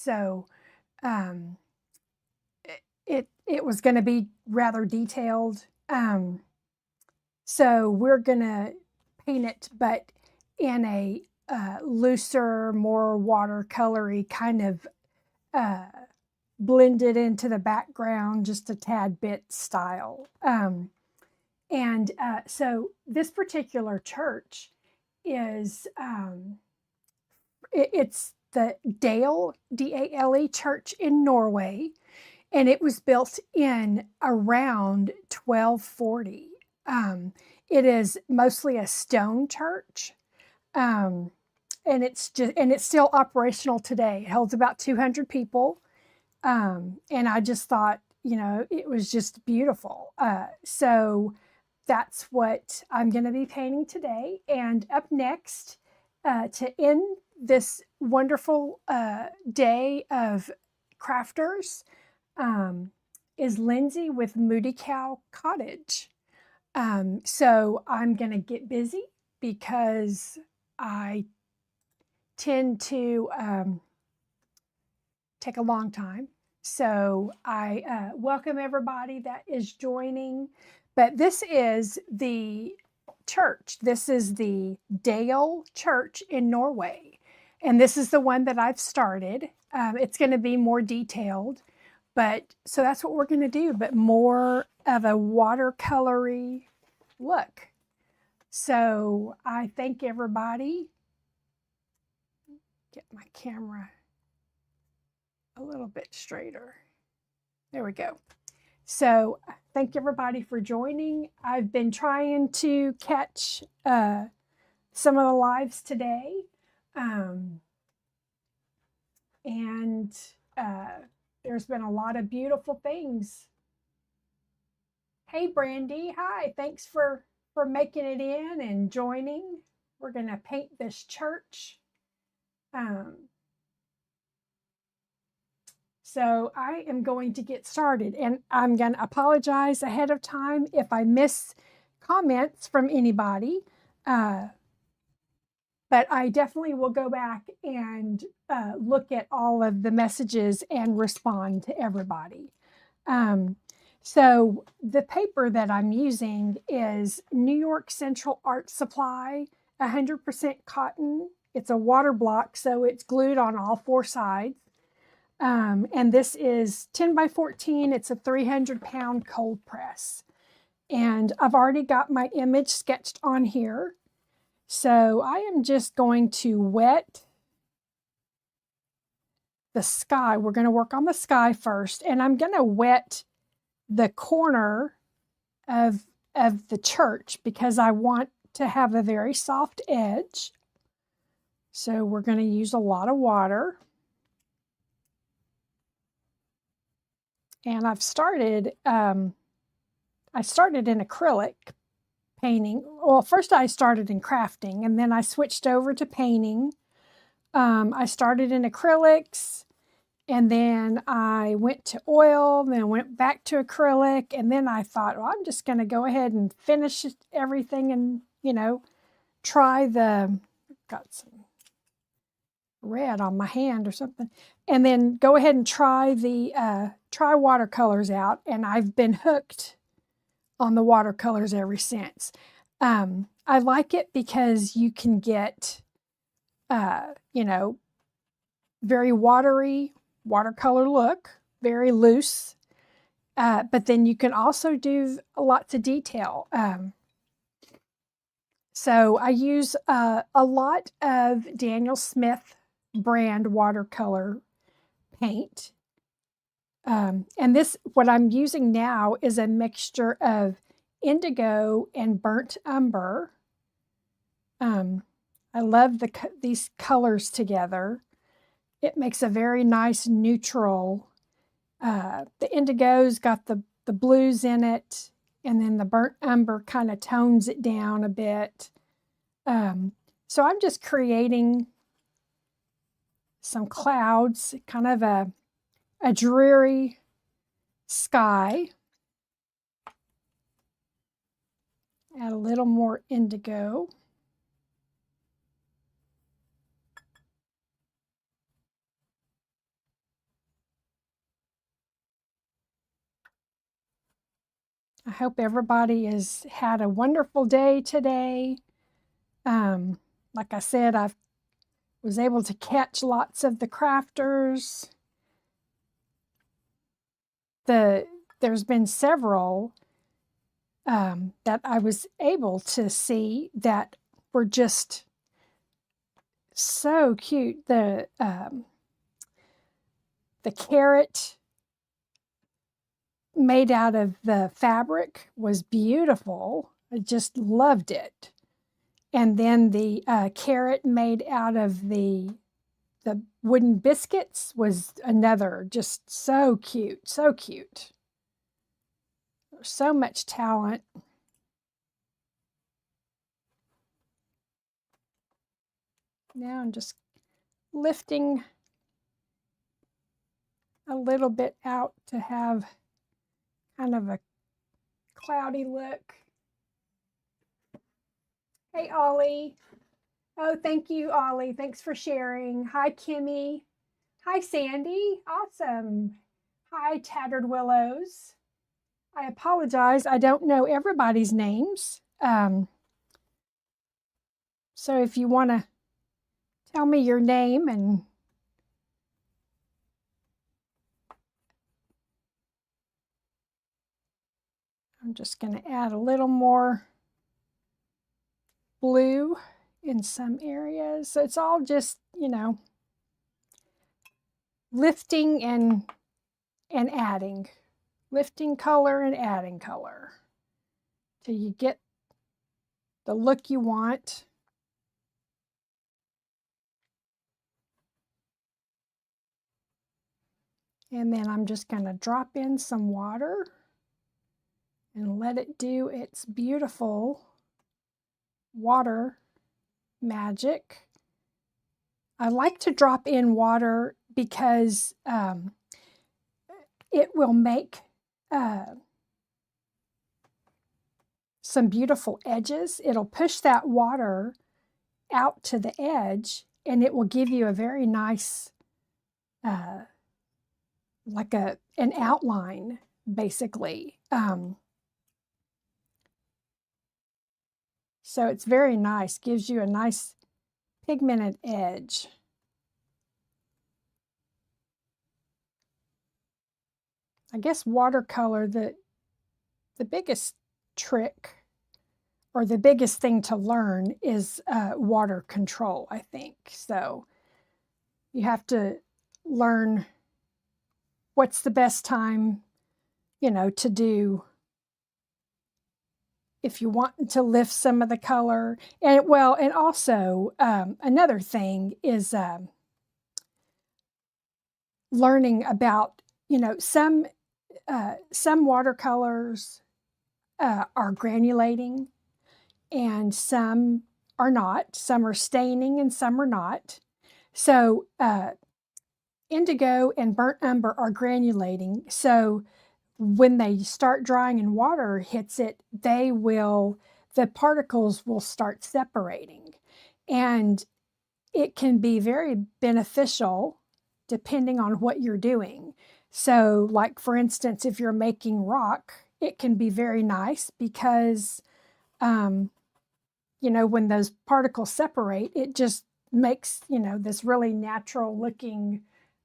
So it was going to be rather detailed. So we're going to paint it, but in a looser, more watercolory kind of blended into the background just a tad bit style. So this particular church is, it's the Dale, D-A-L-E church in Norway, and it was built in around 1240. It is mostly a stone church. And it's still operational today. It holds about 200 people. And I just thought, it was just beautiful. So that's what I'm going to be painting today. And up next, to end this wonderful day of crafters, is Lindsay with Moody Cow Cottage. So I'm going to get busy because I tend to take a long time. So I welcome everybody that is joining. But this is the church. This is the Dale Church in Norway. And this is the one that I've started. It's going to be more detailed. But so that's what we're going to do, but more of a watercolory look. So I thank everybody. Get my camera a little bit straighter. There we go. So thank everybody for joining. I've been trying to catch some of the lives today. There's been a lot of beautiful things. Hey, Brandy. Hi. Thanks for making it in and joining. We're going to paint this church. So I am going to get started, and I'm going to apologize ahead of time if I miss comments from anybody. But I definitely will go back and look at all of the messages and respond to everybody. So the paper that I'm using is New York Central Art Supply, 100% cotton. It's a water block, so it's glued on all four sides. And this is 10 by 14. It's a 300-pound cold press. And I've already got my image sketched on here. So I am just going to wet the sky. We're going to work on the sky first. And I'm going to wet the corner of the church because I want to have a very soft edge. So we're going to use a lot of water. And I started in acrylic painting. Well, first I started in crafting, and then I switched over to painting. I started in acrylics, and then I went to oil, then went back to acrylic, and then I thought, well, I'm just going to go ahead and finish everything and, try got some red on my hand or something, and then go ahead and try watercolors out, and I've been hooked on the watercolors ever since. I like it because you can get very watery watercolor look, very loose, but then you can also do lots of detail. So I use a lot of Daniel Smith brand watercolor paint. And what I'm using now is a mixture of indigo and burnt umber. I love these colors together. It makes a very nice neutral. The indigo's got the blues in it, and then the burnt umber kind of tones it down a bit. So I'm just creating some clouds, kind of a dreary sky. Add a little more indigo. I hope everybody has had a wonderful day today. Like I said, I was able to catch lots of the crafters. There's been several that I was able to see that were just so cute. The carrot made out of the fabric was beautiful. I just loved it. And then the carrot made out of the wooden biscuits was another, just so cute, so cute. There's so much talent. Now I'm just lifting a little bit out to have kind of a cloudy look. Hey, Ollie. Oh, thank you, Ollie. Thanks for sharing. Hi, Kimmy. Hi, Sandy. Awesome. Hi, Tattered Willows. I apologize. I don't know everybody's names. So if you want to tell me your name and I'm just going to add a little more blue in some areas. So it's all just, you know, lifting and adding. Lifting color and adding color till you get the look you want. And then I'm just going to drop in some water and let it do its beautiful water magic. I like to drop in water because it will make some beautiful edges. It'll push that water out to the edge and it will give you a very nice like an outline, basically. So it's very nice, gives you a nice pigmented edge. I guess watercolor, the biggest trick or the biggest thing to learn is water control, I think. So you have to learn what's the best time, you know, to do if you want to lift some of the color. And well, and also another thing is learning about, you know, some watercolors are granulating and some are not. Some are staining and some are not. So indigo and burnt umber are granulating. So when they start drying and water hits it, the particles will start separating. And it can be very beneficial depending on what you're doing. So like, for instance, if you're making rock, it can be very nice because, you know, when those particles separate, it just makes, you know, this really natural looking,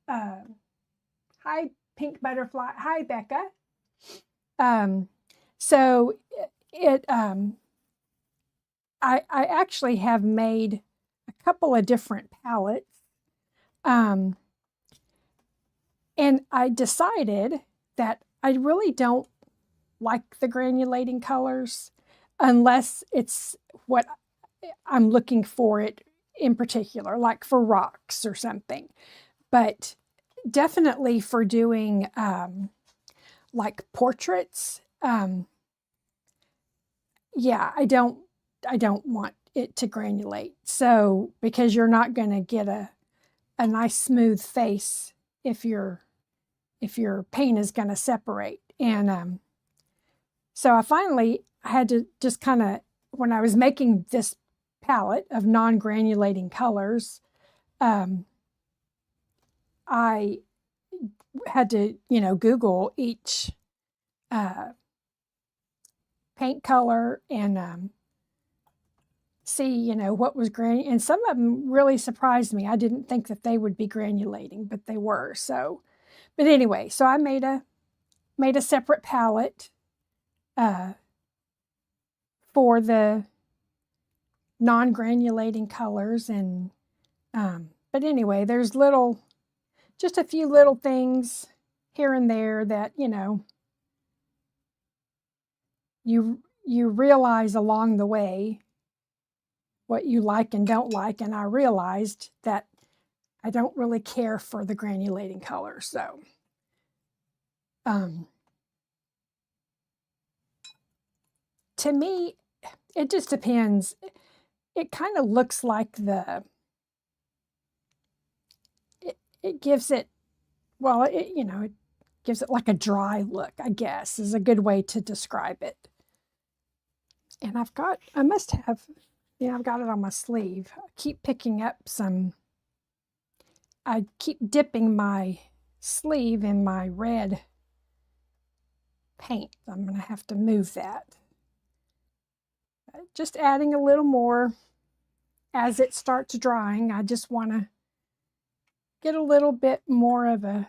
hi, pink butterfly. Hi, Becca. So I actually have made a couple of different palettes. And I decided that I really don't like the granulating colors unless it's what I'm looking for it in particular, like for rocks or something. But definitely for doing like portraits, yeah, I don't want it to granulate. So because you're not going to get a nice smooth face if your paint is going to separate. And so I had to just kind of, when I was making this palette of non-granulating colors, I had to, you know, Google each paint color and see, you know, what was and some of them really surprised me. I didn't think that they would be granulating, but they were. So, but anyway, so I made a separate palette for the non-granulating colors, and but anyway, there's just a few little things here and there that, you know, you realize along the way what you like and don't like, and I realized that I don't really care for the granulating color. So to me, it just depends. It kind of looks like it gives it, well, you know, it gives it like a dry look, I guess, is a good way to describe it. And I must have, yeah, I've got it on my sleeve. I keep picking up I keep dipping my sleeve in my red paint. I'm going to have to move that. Just adding a little more as it starts drying. I just want to get a little bit more of a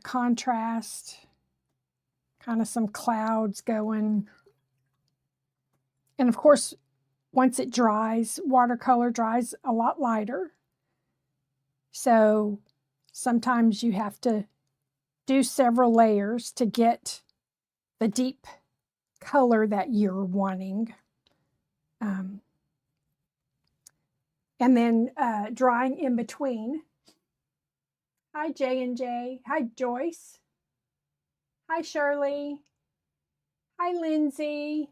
contrast, kind of some clouds going. And of course, once it dries, watercolor dries a lot lighter. So sometimes you have to do several layers to get the deep color that you're wanting. And then drying in between. Hi, J&J. Hi, Joyce. Hi, Shirley. Hi, Lindsay.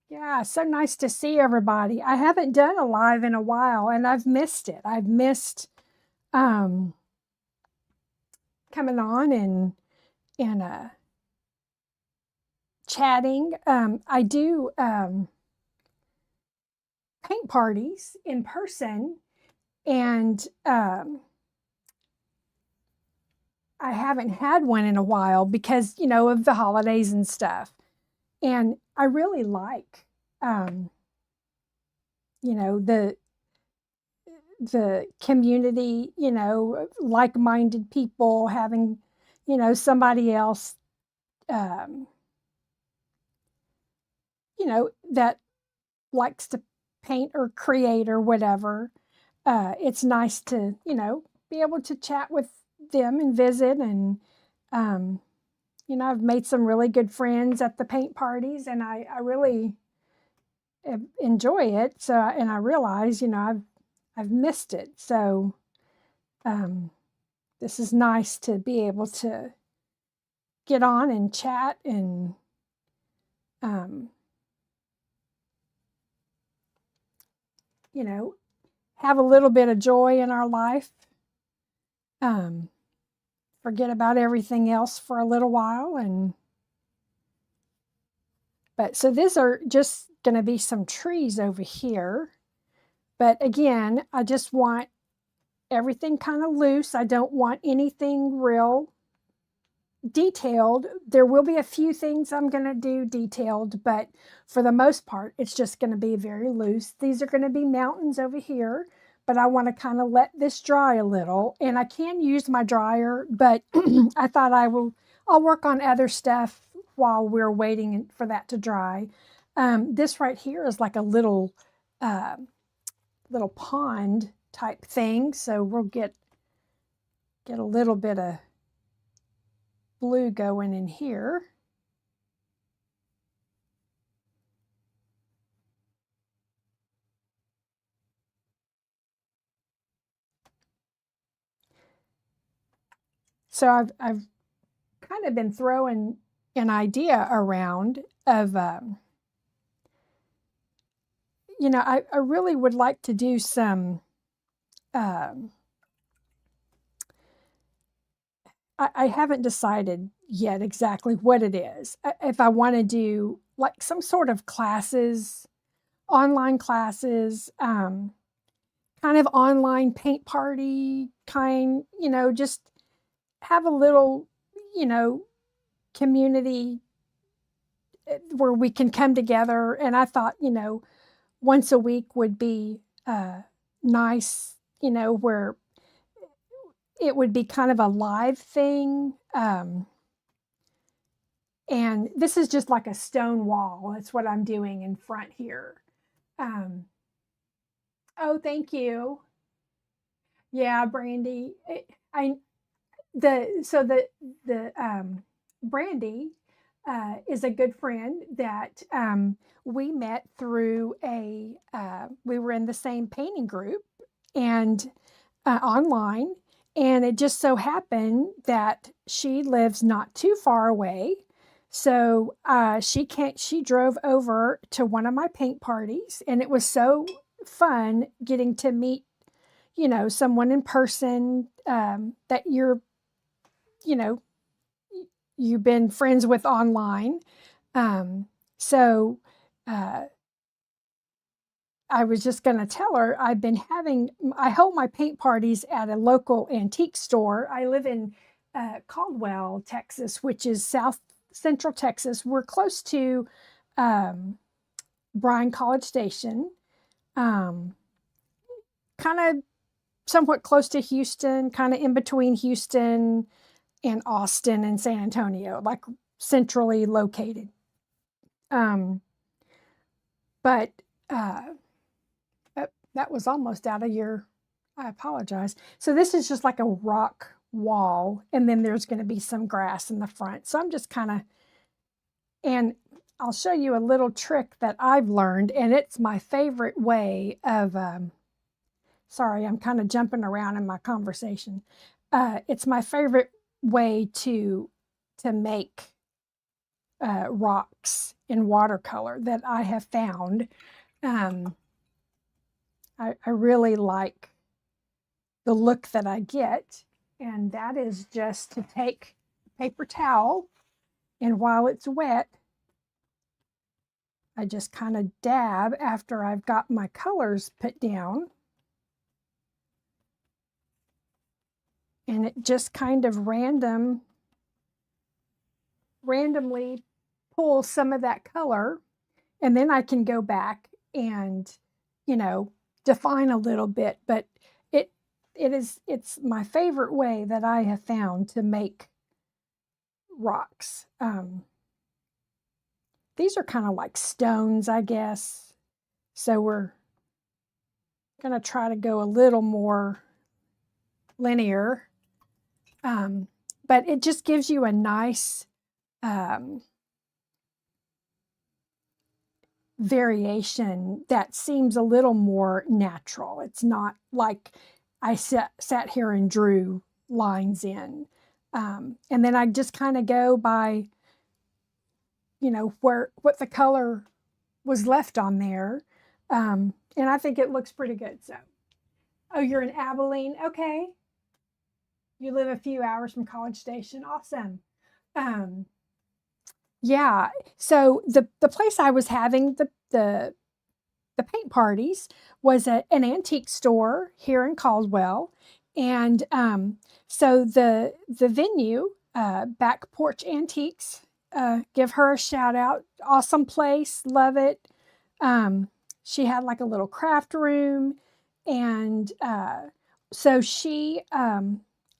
Yeah, so nice to see everybody. I haven't done a live in a while, and I've missed it. I've missed coming on and chatting. I do paint parties in person, and I haven't had one in a while because, you know, of the holidays and stuff. And I really like, you know, the community, you know, like-minded people having, you know, somebody else, you know, that likes to paint or create or whatever. It's nice to, you know, be able to chat with them and visit. And, you know, I've made some really good friends at the paint parties, and I really enjoy it. So, and I realize, you know, I've missed it. So, this is nice to be able to get on and chat and, you know, have a little bit of joy in our life. Forget about everything else for a little while. But so these are just going to be some trees over here. But again, I just want everything kind of loose. I don't want anything real detailed. There will be a few things I'm going to do detailed, but for the most part, it's just going to be very loose. These are going to be mountains over here, but I want to kind of let this dry a little. And I can use my dryer, but I thought I'll work on other stuff while we're waiting for that to dry. This right here is like a little pond type thing. So we'll get a little bit of blue going in here. So I've kind of been throwing an idea around of, you know, I really would like to do some, I haven't decided yet exactly what it is. If I want to do like some sort of classes, online classes, kind of online paint party kind, you know, just have a little, community where we can come together. And I thought, once a week would be nice, where it would be kind of a live thing. And this is just like a stone wall. That's what I'm doing in front here. Um, oh, thank you. Yeah, Brandy. I the Brandy is a good friend that we met through we were in the same painting group and online, and it just so happened that she lives not too far away. So she drove over to one of my paint parties, and it was so fun getting to meet, someone in person that you know, you've been friends with online. So I was just going to tell her I hold my paint parties at a local antique store. I live in Caldwell, Texas, which is South Central Texas. We're close to Bryan College Station, kind of somewhat close to Houston, kind of in between Houston and Austin and San Antonio, like centrally located. But that was almost out of I apologize. So this is just like a rock wall, and then there's going to be some grass in the front. So I'm just kind of, and I'll show you a little trick that I've learned, and it's my favorite way of, sorry, I'm kind of jumping around in my conversation. It's my favorite way to make rocks in watercolor that I have found. I really like the look that I get, and that is just to take a paper towel, and while it's wet, I just kind of dab after I've got my colors put down, and it just kind of randomly pulls some of that color, and then I can go back and, define a little bit. But it's my favorite way that I have found to make rocks. These are kind of like stones, I guess. So we're going to try to go a little more linear. But it just gives you a nice variation that seems a little more natural. It's not like I sat here and drew lines in. And then I just kind of go by, what the color was left on there. And I think it looks pretty good. So, oh, you're in Abilene. Okay. You live a few hours from College Station. Awesome. Yeah. So the place I was having the paint parties was at an antique store here in Caldwell, and so the venue, Back Porch Antiques, give her a shout out. Awesome place, love it. She had like a little craft room, and so she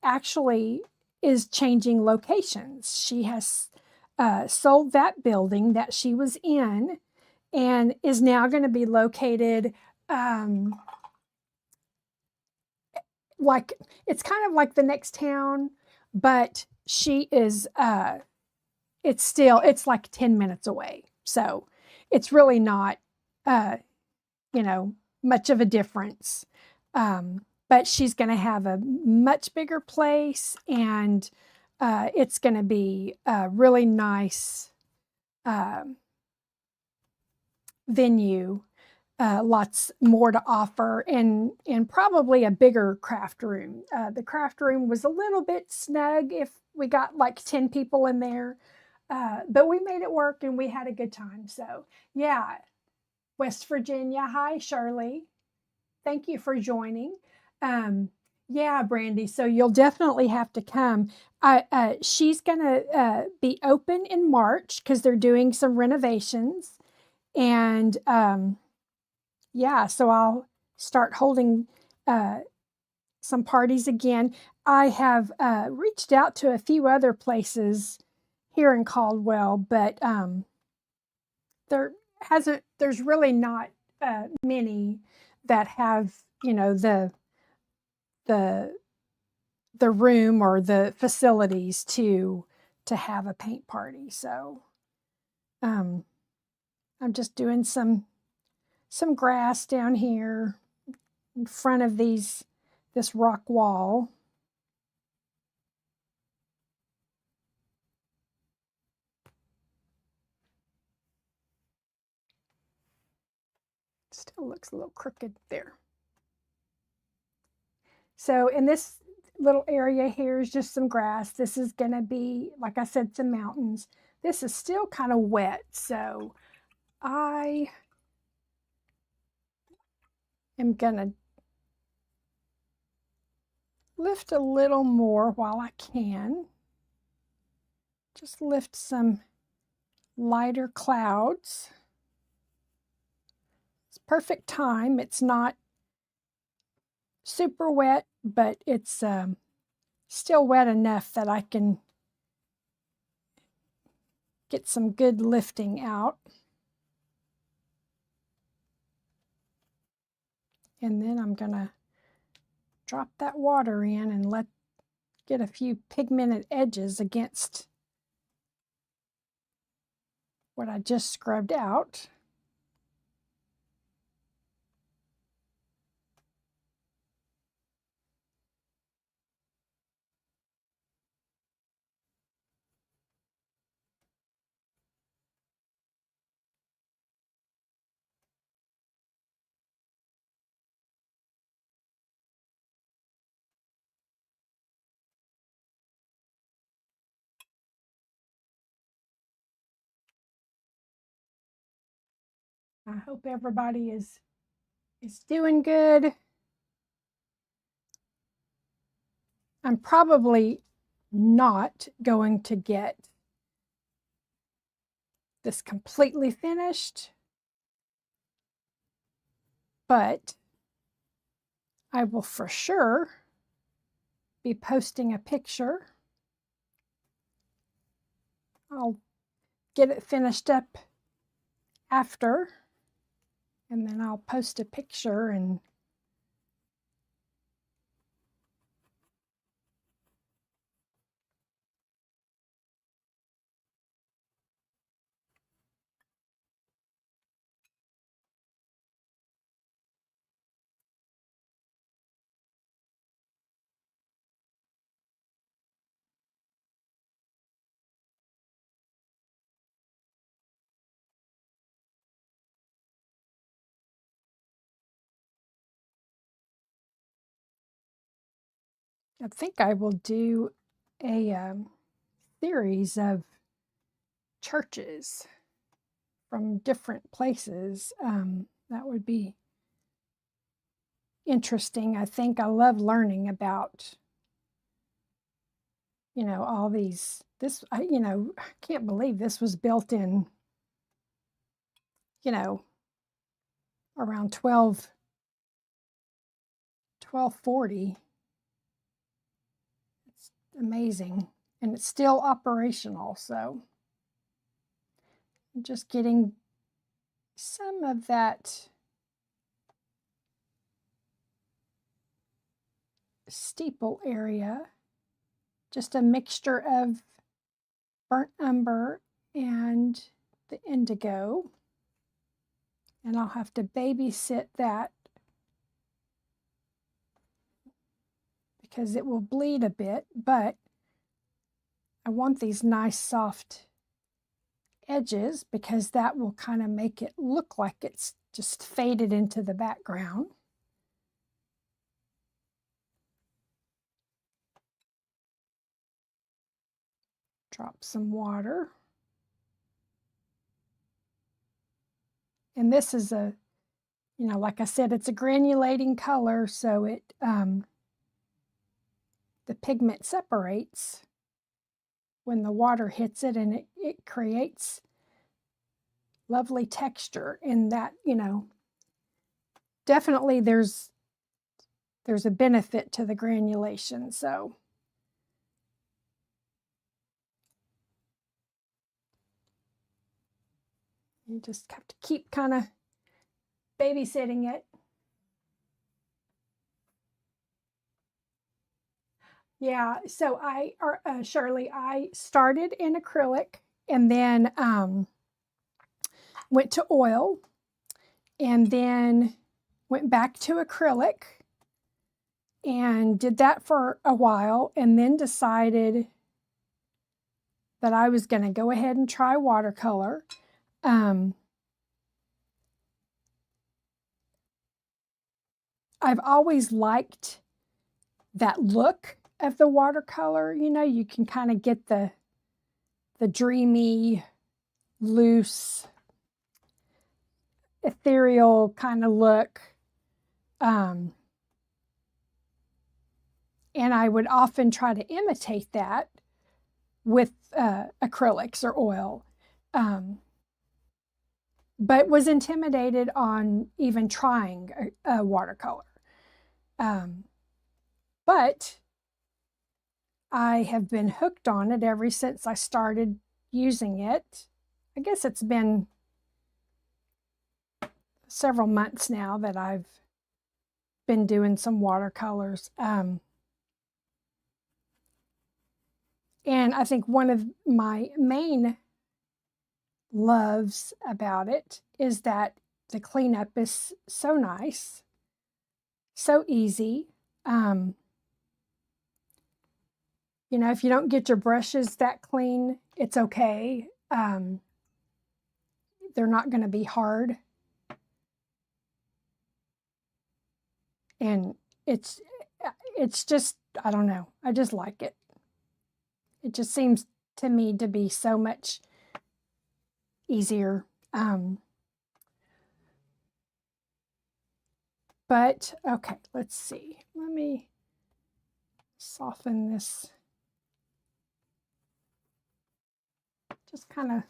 actually is changing locations. She has sold that building that she was in and is now going to be located like, it's kind of like the next town, but she is it's like 10 minutes away. So it's really not much of a difference. But she's going to have a much bigger place, and it's going to be a really nice venue, lots more to offer, and probably a bigger craft room. The craft room was a little bit snug if we got like 10 people in there, but we made it work and we had a good time. So yeah, West Virginia. Hi, Shirley. Thank you for joining. Yeah, Brandy. So you'll definitely have to come. She's going to be open in March because they're doing some renovations. And yeah, so I'll start holding uh, some parties again. I have reached out to a few other places here in Caldwell, but there's really not many that have, the the room or the facilities to have a paint party. So um, I'm just doing some grass down here in front of this rock wall. Still looks a little crooked there. So in this little area here is just some grass. This is going to be, like I said, some mountains. This is still kind of wet, so I am going to lift a little more while I can. Just lift some lighter clouds. It's perfect time. It's not super wet, but it's still wet enough that I can get some good lifting out. And then I'm going to drop that water in and get a few pigmented edges against what I just scrubbed out. I hope everybody is doing good. I'm probably not going to get this completely finished, but I will for sure be posting a picture. I'll get it finished up after, and then I'll post a picture. And I think I will do a series of churches from different places. That would be interesting. I think I love learning about, all these. I can't believe this was built in, around 1240. It's amazing. And it's still operational. So I'm just getting some of that steeple area, just a mixture of burnt umber and the indigo. And I'll have to babysit that because it will bleed a bit, but I want these nice soft edges because that will kind of make it look like it's just faded into the background. Drop some water. And this is like I said, it's a granulating color, so the pigment separates when the water hits it, and it creates lovely texture. And that, you know, definitely there's a benefit to the granulation. So you just have to keep kind of babysitting it. Yeah, so Shirley, I started in acrylic and then went to oil and then went back to acrylic and did that for a while, and then decided that I was going to go ahead and try watercolor. I've always liked that look of the watercolor. You know, you can kind of get the dreamy, loose, ethereal kind of look. And I would often try to imitate that with acrylics or oil, but was intimidated on even trying a watercolor. But I have been hooked on it ever since I started using it. I guess it's been several months now that I've been doing some watercolors. And I think one of my main loves about it is that the cleanup is so nice, so easy. You know, if you don't get your brushes that clean, it's okay. They're not going to be hard. And it's just, I don't know, I just like it. It just seems to me to be so much easier. But okay, let's see. Let me soften this. Just kind of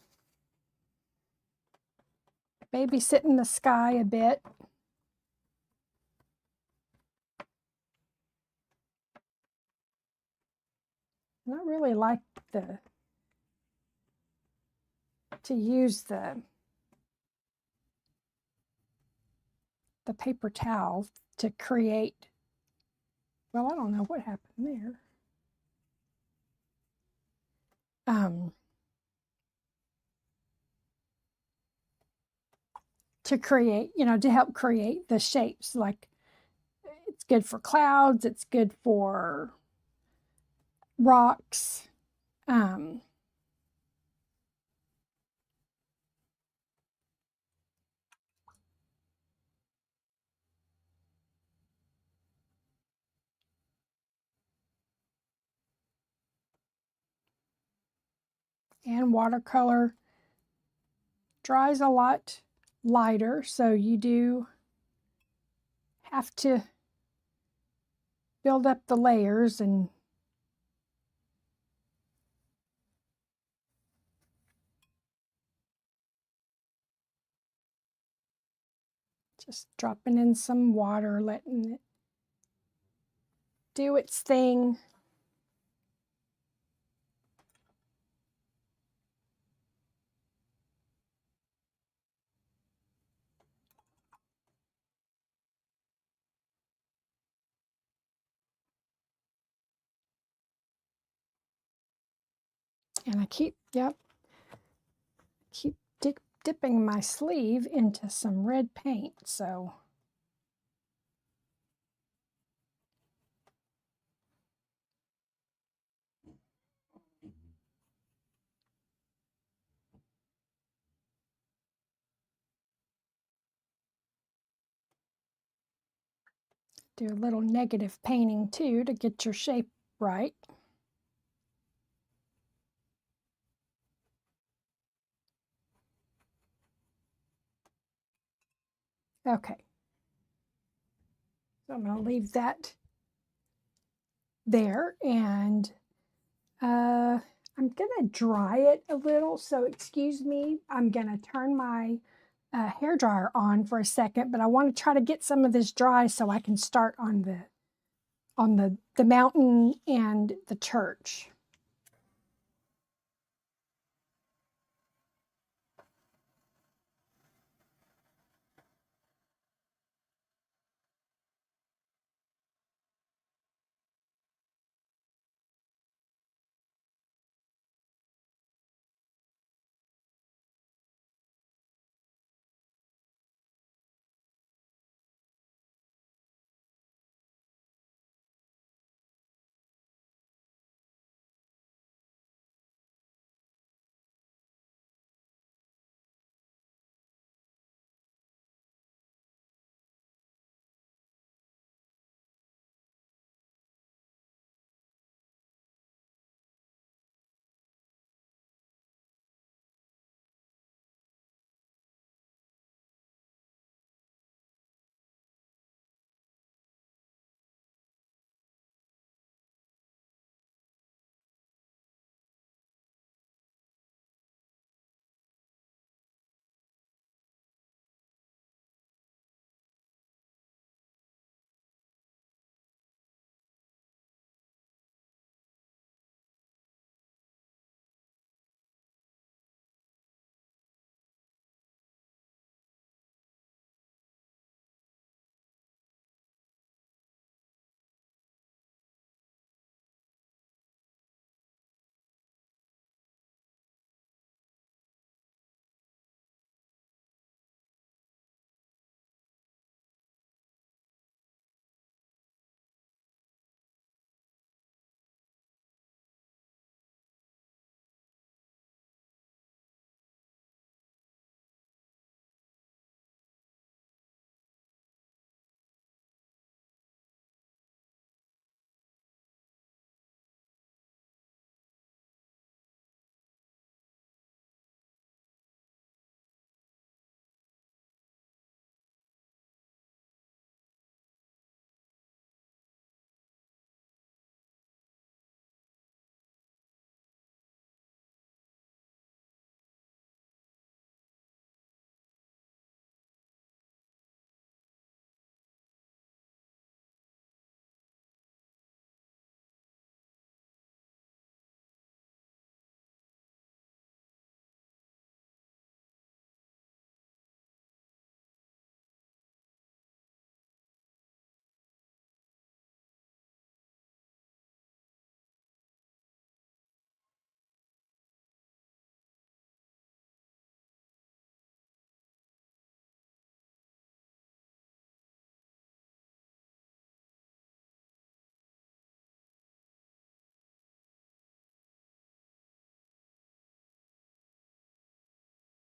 babysitting the sky a bit. And I really like to use the paper towel to create, well, I don't know what happened there. To create, you know, to help create the shapes. Like, it's good for clouds, it's good for rocks. And watercolor dries a lot lighter, so you do have to build up the layers and just dropping in some water, letting it do its thing. And I keep dipping my sleeve into some red paint, so do a little negative painting too to get your shape right. Okay, so I'm going to leave that there, and I'm gonna dry it a little, so excuse me. I'm gonna turn my hair dryer on for a second, but I want to try to get some of this dry so I can start on the mountain and the church.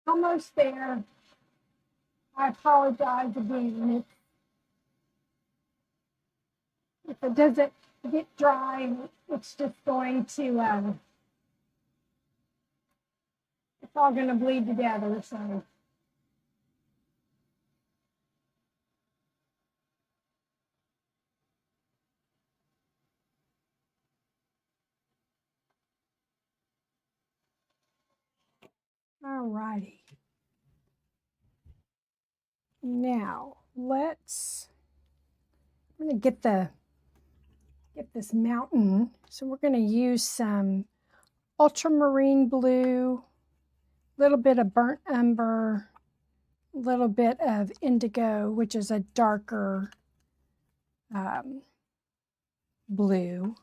Almost there. I apologize again if it doesn't get dry. It's just going to, it's all going to bleed together. So, all righty. Now I'm going to get this mountain. So we're going to use some ultramarine blue, a little bit of burnt umber, a little bit of indigo, which is a darker blue.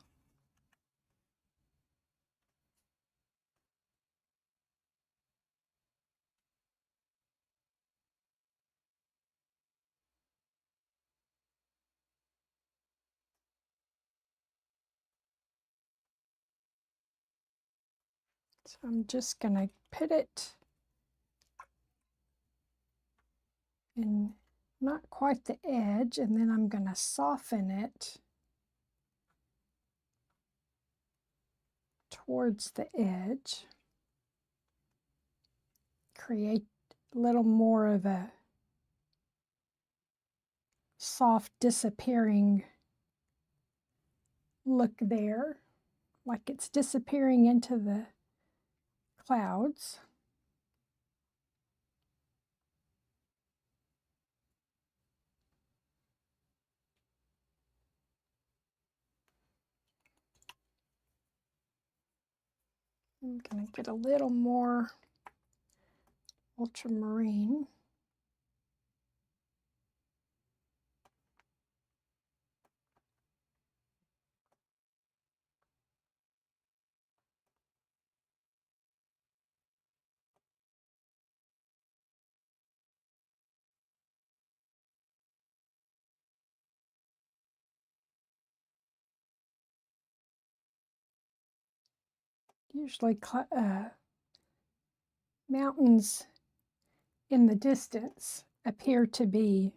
So I'm just going to put it in not quite the edge, and then I'm going to soften it towards the edge. Create a little more of a soft disappearing look there, like it's disappearing into the clouds. I'm going to get a little more ultramarine. Usually mountains in the distance appear to be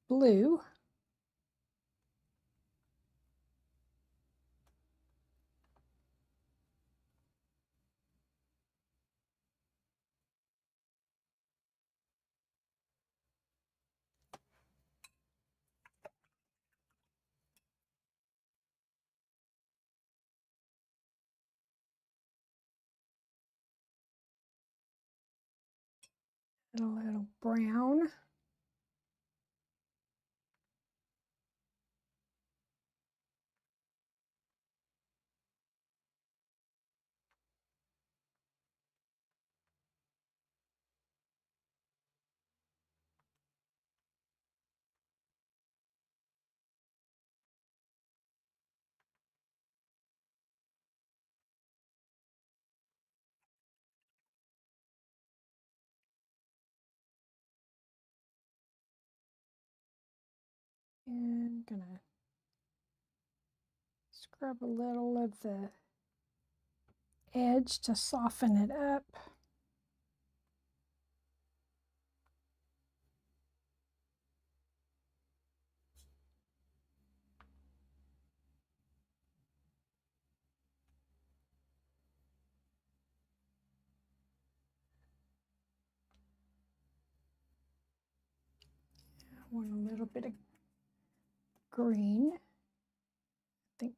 blue. And a little brown. And I'm gonna scrub a little of the edge to soften it up. I want a little bit of green. I think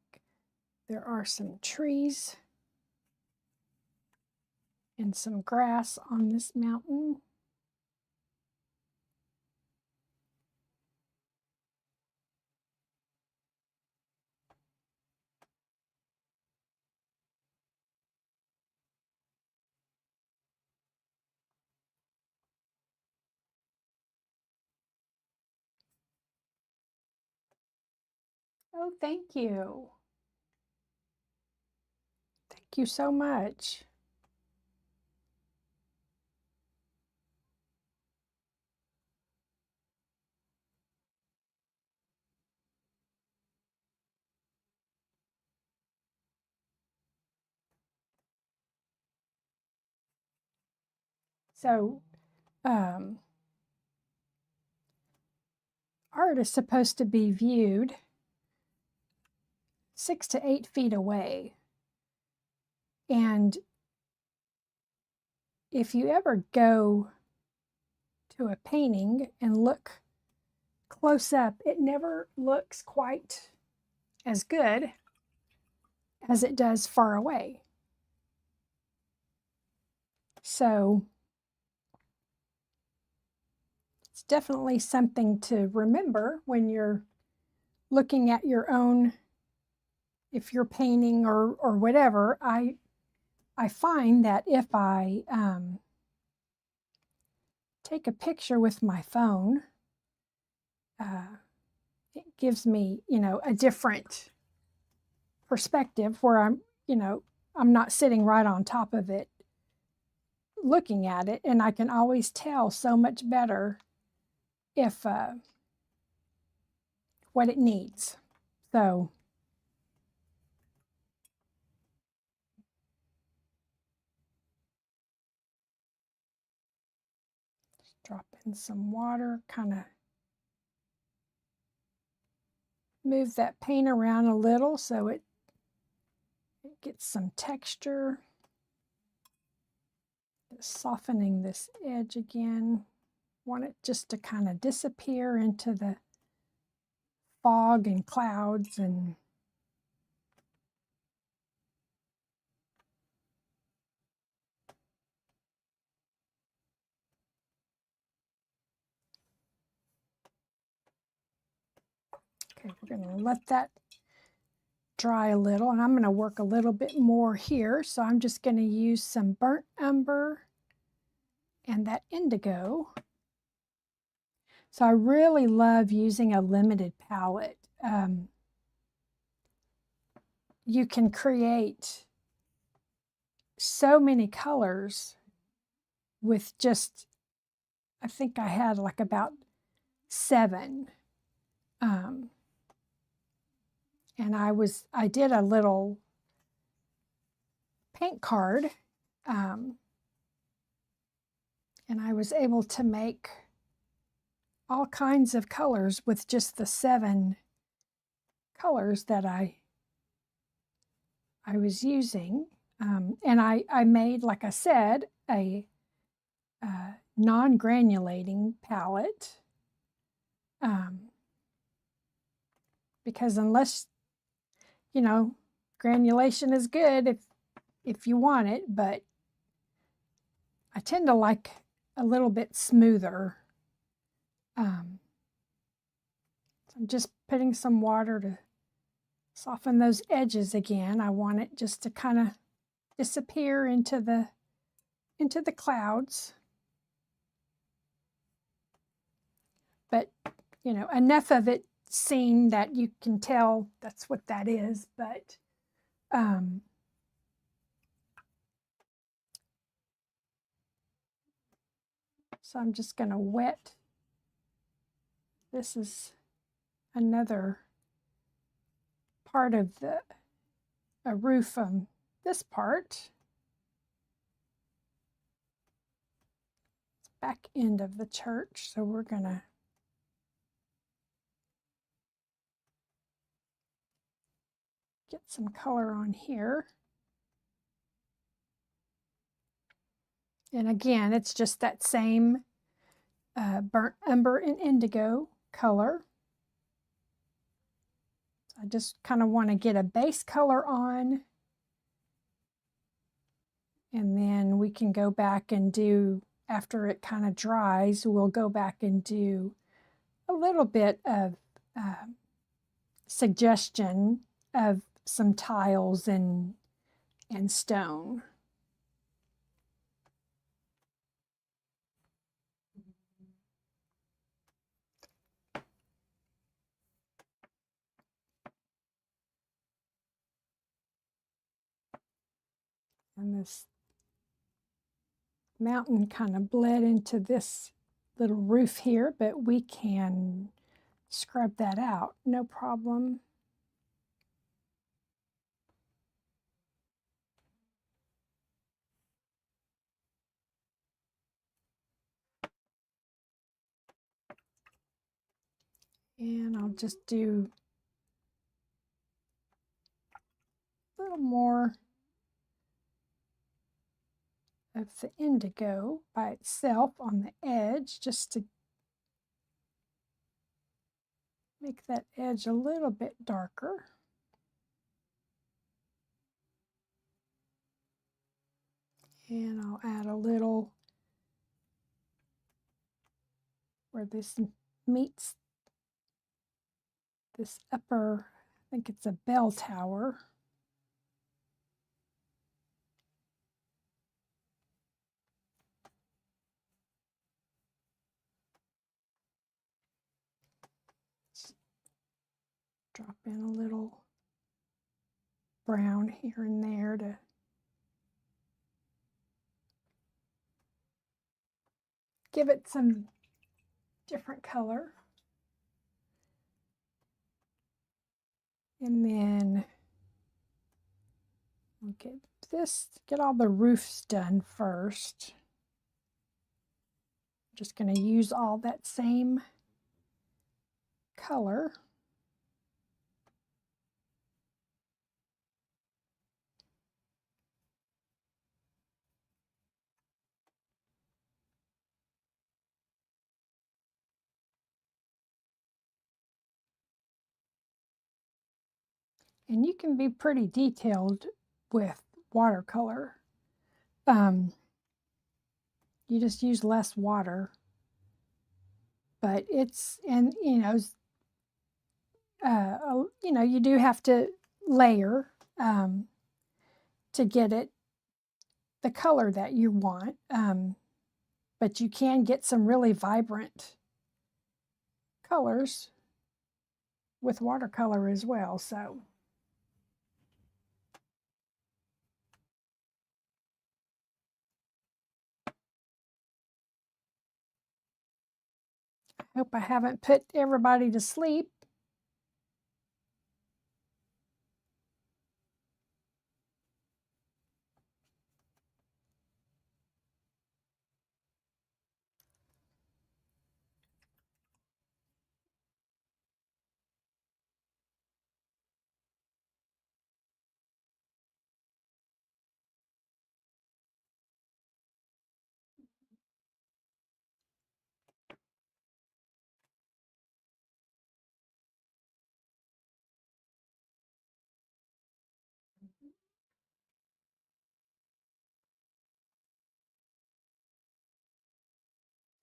there are some trees and some grass on this mountain. Oh, thank you. Thank you so much. So, art is supposed to be viewed 6 to 8 feet away. And if you ever go to a painting and look close up, it never looks quite as good as it does far away. So it's definitely something to remember when you're looking at your own, if you're painting or whatever. I find that if I take a picture with my phone, it gives me, a different perspective where I'm not sitting right on top of it looking at it, and I can always tell so much better if what it needs. So just drop in some water, kind of move that paint around a little so it gets some texture. Just softening this edge again. Want it just to kind of disappear into the fog and clouds and okay, we're going to let that dry a little, and I'm going to work a little bit more here. So I'm just going to use some burnt umber and that indigo. So I really love using a limited palette. You can create so many colors with just, I think I had like about 7. And I did a little paint card, and I was able to make all kinds of colors with just the 7 colors that I was using. And I made, like I said, a non-granulating palette, because unless, you know, granulation is good if you want it, but I tend to like a little bit smoother. So I'm just putting some water to soften those edges again. I want it just to kind of disappear into the clouds. But, you know, enough of it seen that you can tell that's what that is. But so I'm just going to wet. This is another part of a roof on this part. It's back end of the church, so we're going to get some color on here. And again, it's just that same burnt umber and indigo color. I just kind of want to get a base color on, and then we can go back and do, after it kind of dries, we'll go back and do a little bit of suggestion of some tiles and stone. And this mountain kind of bled into this little roof here, but we can scrub that out, no problem. And I'll just do a little more of the indigo by itself on the edge, just to make that edge a little bit darker. And I'll add a little where this meets this upper, I think it's a bell tower. Drop in a little brown here and there to give it some different color. And then we'll get all the roofs done first. I'm just going to use all that same color. And you can be pretty detailed with watercolor. Um, you just use less water, but it's, and you do have to layer to get it the color that you want. But you can get some really vibrant colors with watercolor as well. So I hope I haven't put everybody to sleep.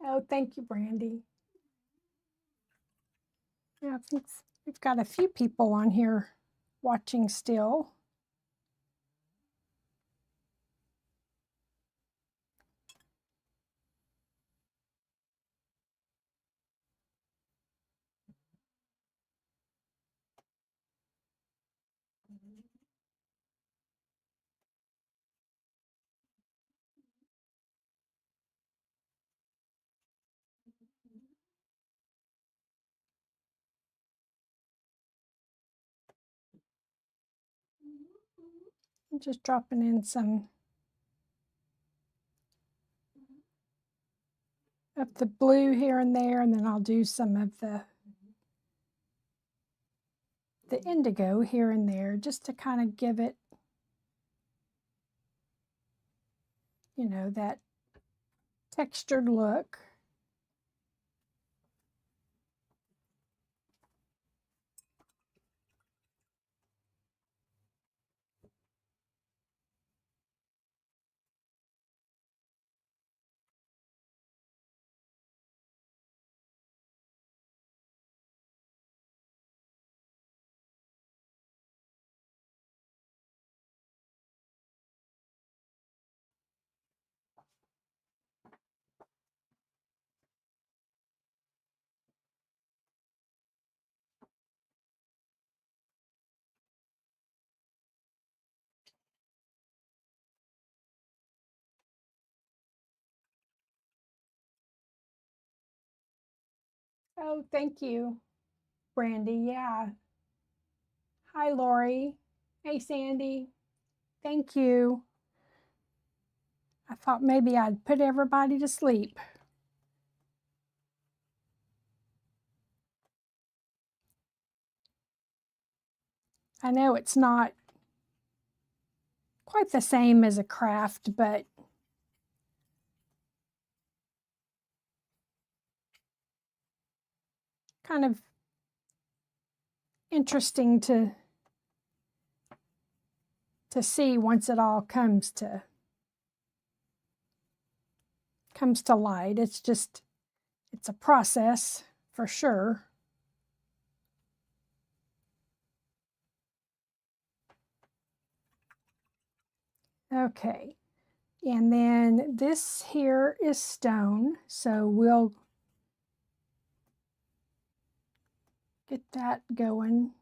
Oh, thank you, Brandy. Yeah, I think we've got a few people on here watching still. I'm just dropping in some of the blue here and there, and then I'll do some of the indigo here and there just to kind of give it, that textured look. Oh, thank you, Brandy. Yeah. Hi, Lori. Hey, Sandy. Thank you. I thought maybe I'd put everybody to sleep. I know it's not quite the same as a craft, but kind of interesting to see once it all comes to light. It's a process for sure. Okay, and then this here is stone, so we'll get that going.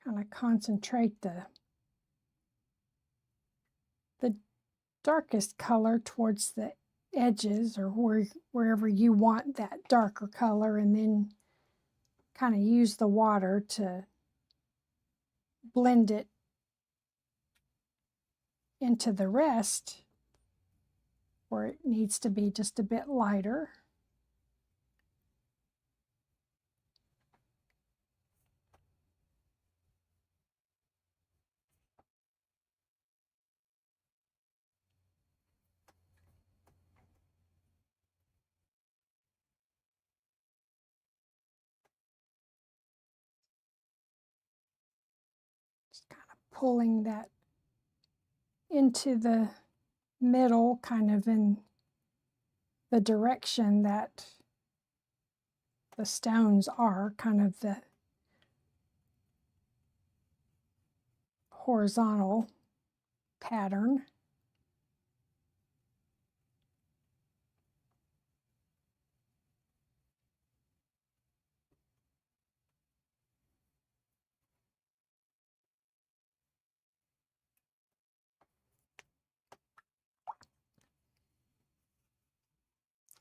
kind of concentrate the darkest color towards the edges, or wherever you want that darker color, and then kind of use the water to blend it into the rest where it needs to be just a bit lighter. Just kind of pulling that into the middle, kind of in the direction that the stones are, kind of the horizontal pattern.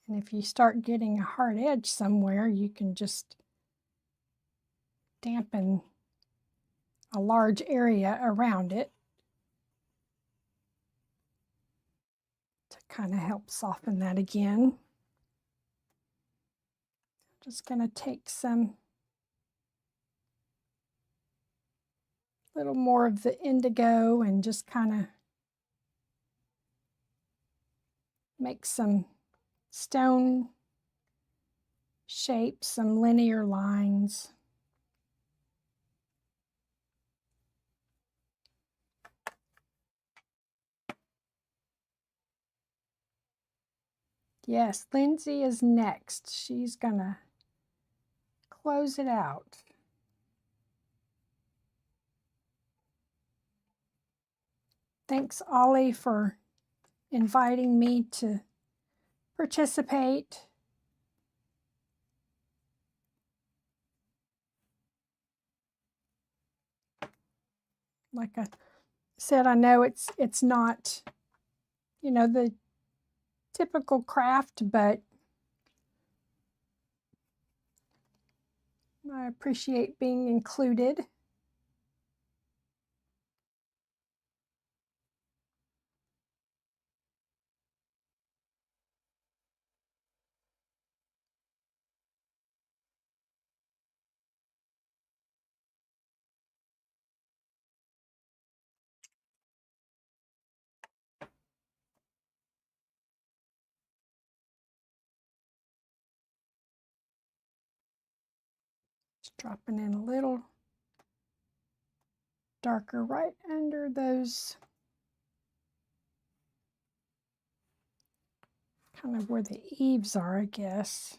And if you start getting a hard edge somewhere, you can just dampen a large area around it to kind of help soften that again. Just going to take some little more of the indigo and just kind of make some stone shapes, some linear lines. Yes, Lindsay is next. She's gonna close it out. Thanks, Ollie, for inviting me to participate. Like I said, I know it's not, you know, the typical craft, but I appreciate being included. Just dropping in a little darker right under those, kind of where the eaves are, I guess.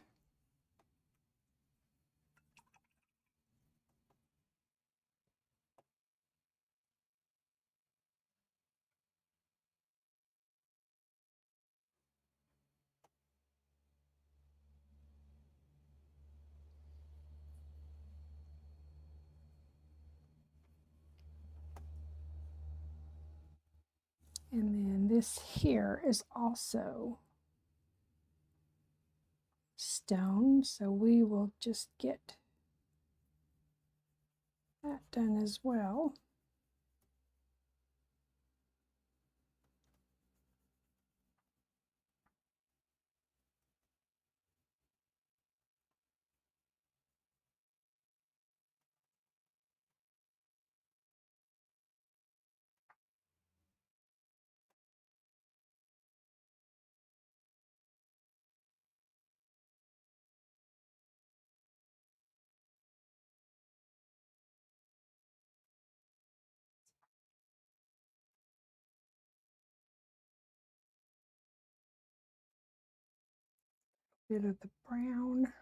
And then this here is also stone, so we will just get that done as well. Bit of the brown.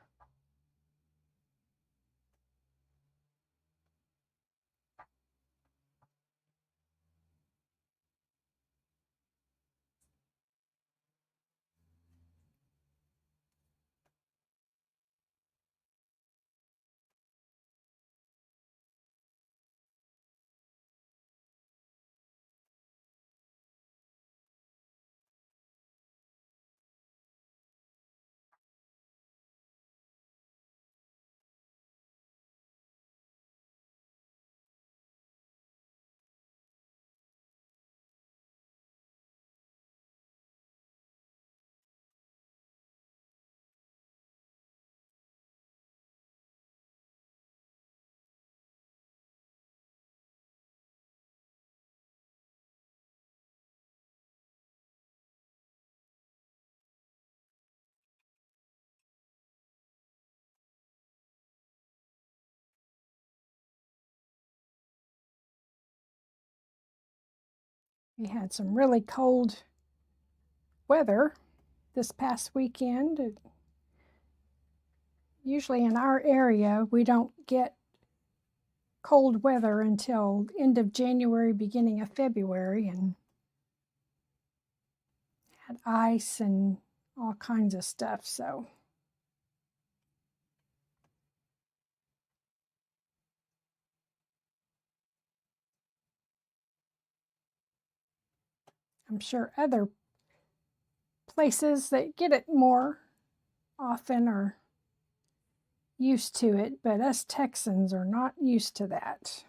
We had some really cold weather this past weekend. Usually in our area, we don't get cold weather until end of January, beginning of February, and had ice and all kinds of stuff. So I'm sure other places that get it more often are used to it, but us Texans are not used to that.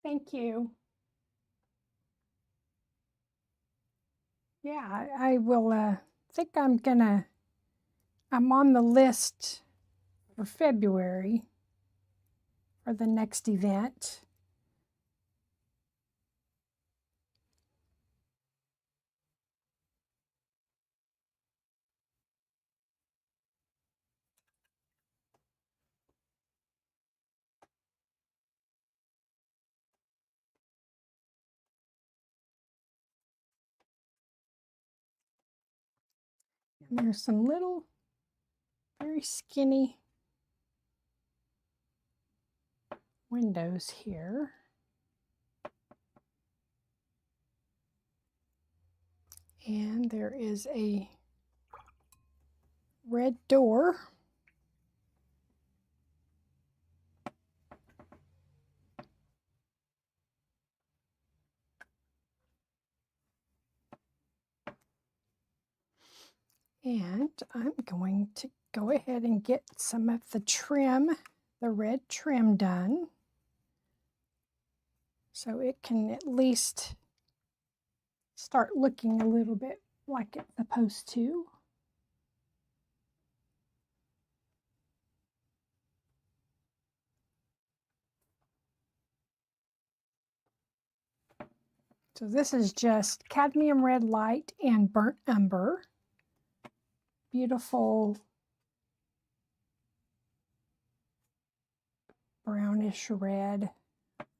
Thank you. Yeah, I will think I'm on the list for February for the next event. And there's some little, very skinny windows here. And there is a red door. And I'm going to go ahead and get some of the trim, the red trim done, so it can at least start looking a little bit like it's supposed to. So this is just cadmium red light and burnt umber. Beautiful brownish red,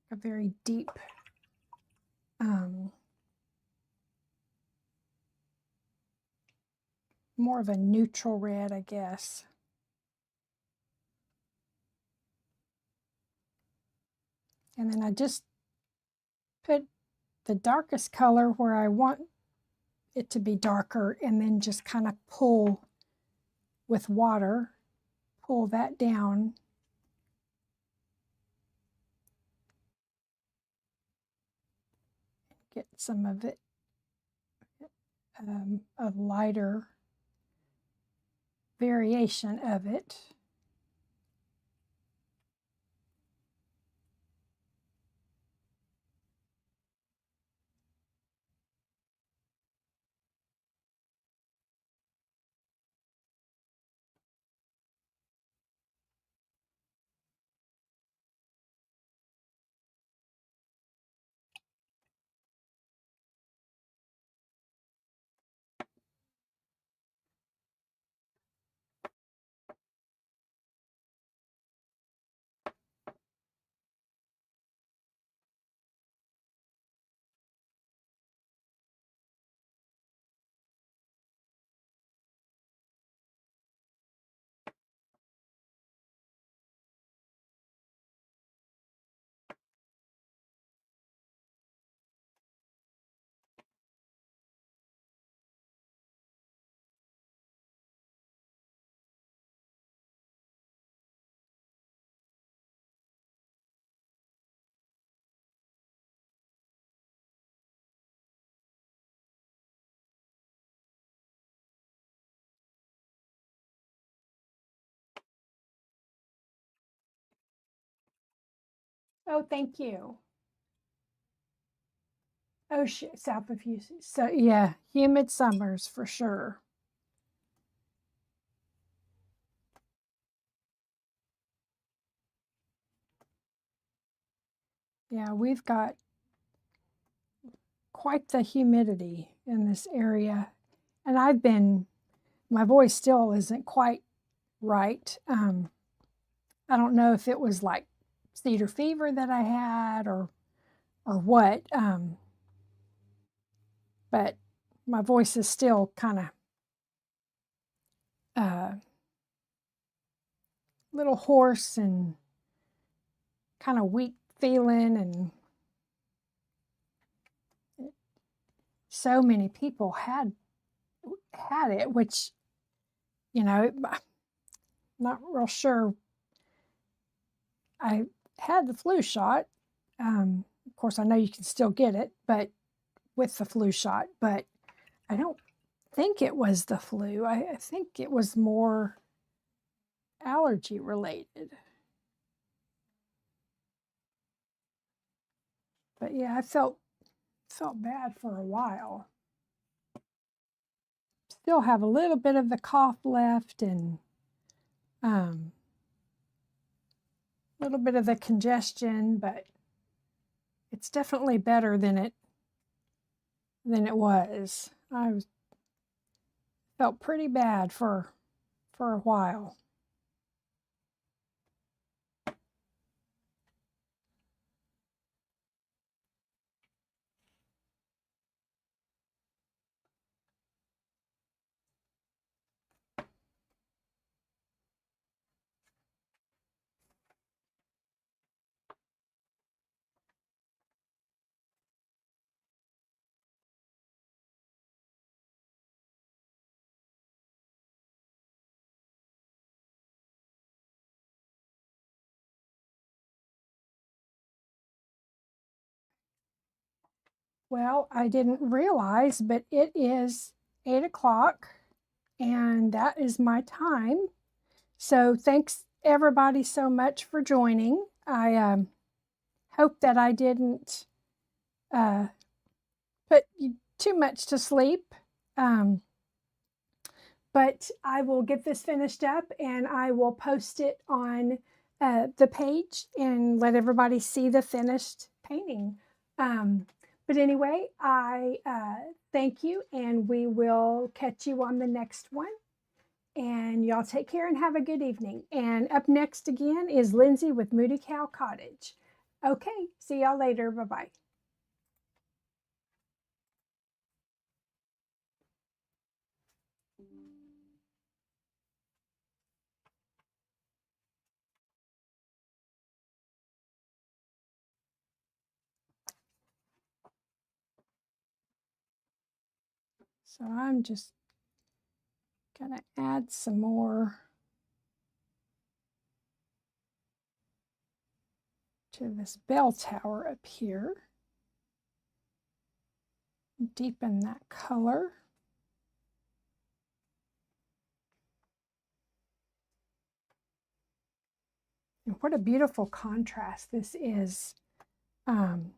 a very deep more of a neutral red, I guess. And then I just put the darkest color where I want it to be darker, and then just kind of pull with water, pull that down. Get some of it, a lighter variation of it. Oh, thank you. Oh, south of Houston. So, yeah, humid summers for sure. Yeah, we've got quite the humidity in this area. And my voice still isn't quite right. I don't know if it was like cedar fever that I had or what, but my voice is still kind of a little hoarse and kind of weak feeling, and so many people had it, which I'm not real sure. I had the flu shot. Of course, I know you can still get it, but with the flu shot, but I don't think it was the flu. I think it was more allergy related. But yeah, I felt bad for a while. Still have a little bit of the cough left, and a little bit of the congestion, but it's definitely better than it was. Felt pretty bad for a while. Well, I didn't realize, but it is 8 o'clock, and that is my time. So thanks everybody so much for joining. I hope that I didn't uh, put you too much to sleep. Um, but I will get this finished up and I will post it on the page and let everybody see the finished painting. Um, but anyway, I thank you, and we will catch you on the next one. And y'all take care and have a good evening. And up next again is Lindsay with Moody Cow Cottage. Okay, see y'all later. Bye bye. So I'm just going to add some more to this bell tower up here. Deepen that color. And what a beautiful contrast this is. Um,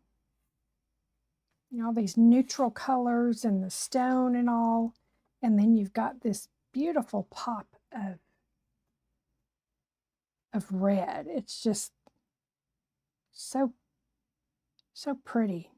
all these neutral colors and the stone and all. And then you've got this beautiful pop of red. It's just so, so pretty.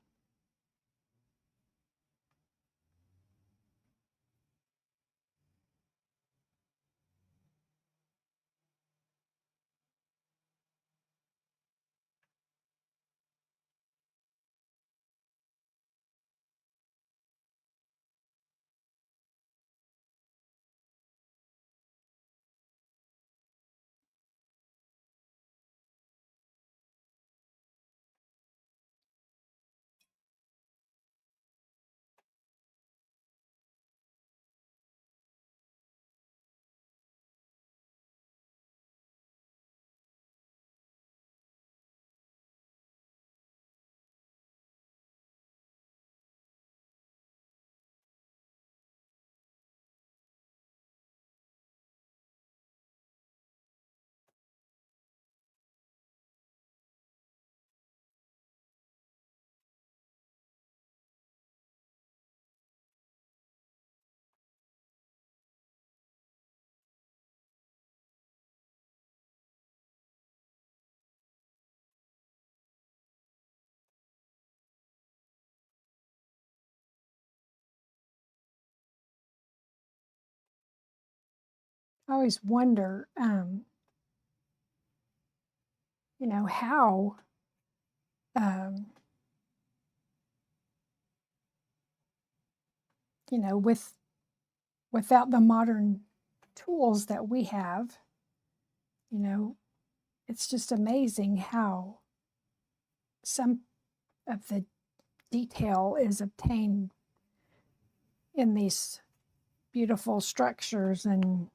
I always wonder, how, um, without the modern tools that we have, you know, it's just amazing how some of the detail is obtained in these beautiful structures. And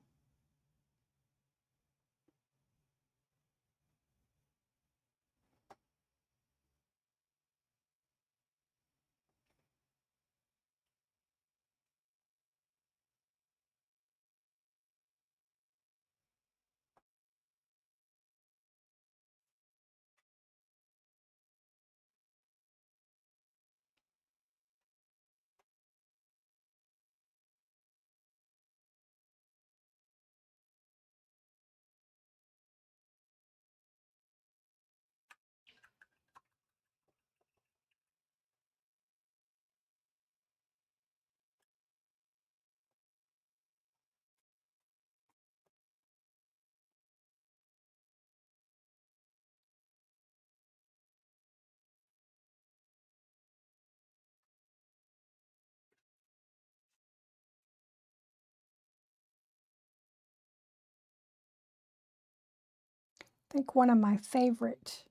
I think one of my favorite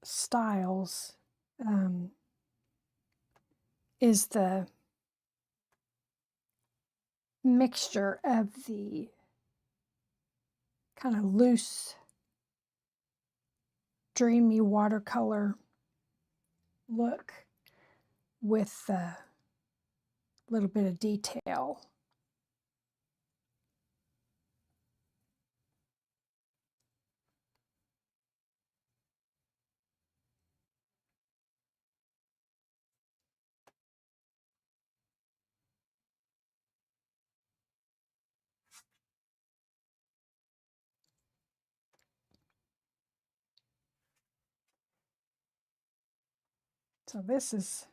styles is the mixture of the kind of loose, dreamy watercolor look with a little bit of detail. So this is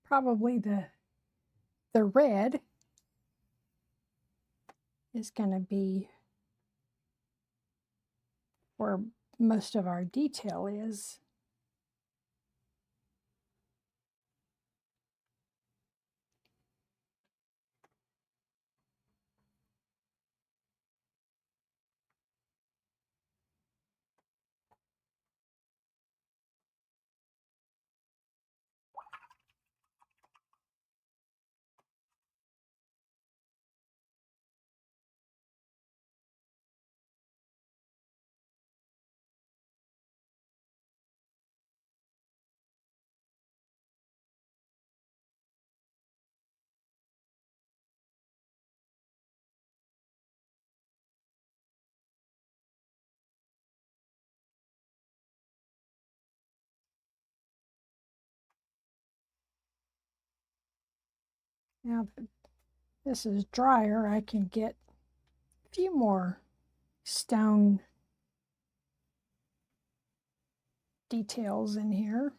probably the red is going to be where most of our detail is. Now that this is drier, I can get a few more stone details in here.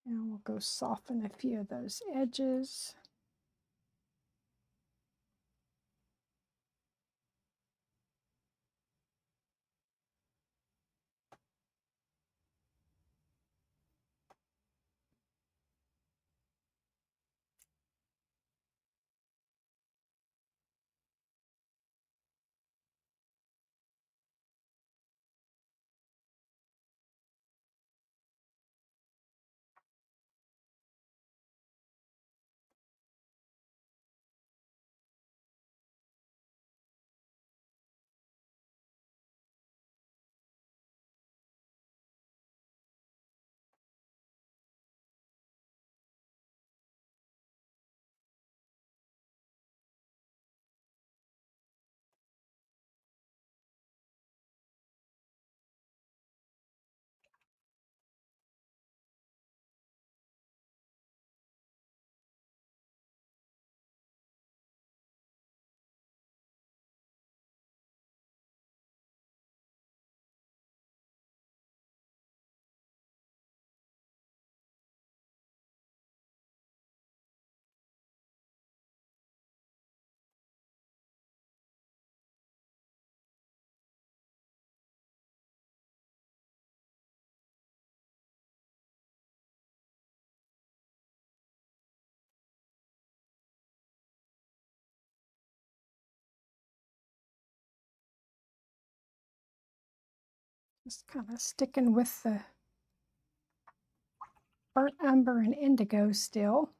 Now we'll go soften a few of those edges. Just kind of sticking with the burnt umber and indigo still.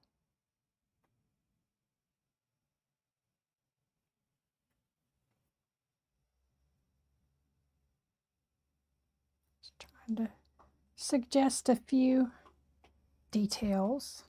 Just trying to suggest a few details.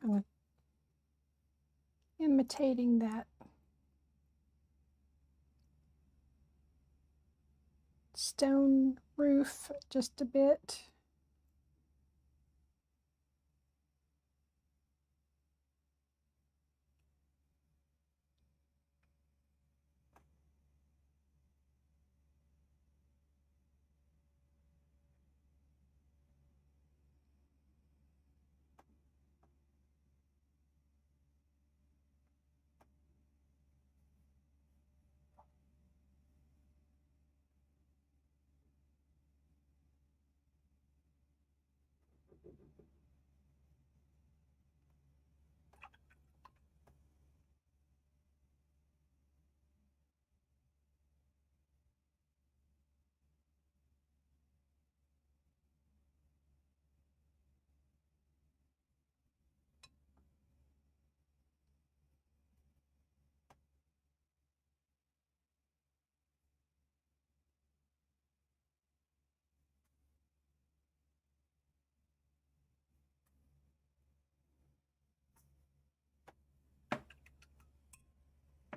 Kind of imitating that stone roof just a bit.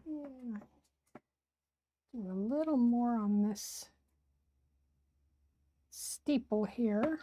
Yeah. Do a little more on this steeple here.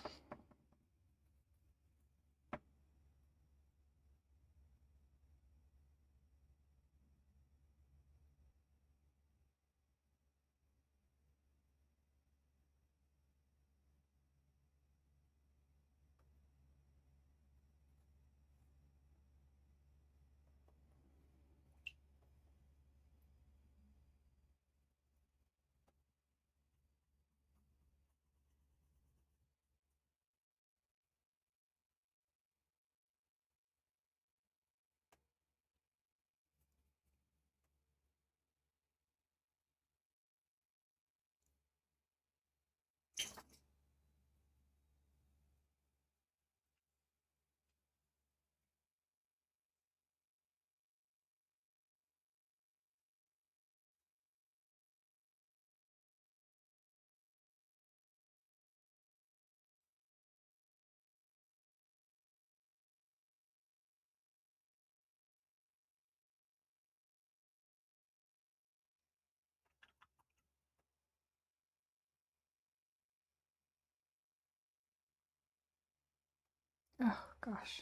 Oh, gosh.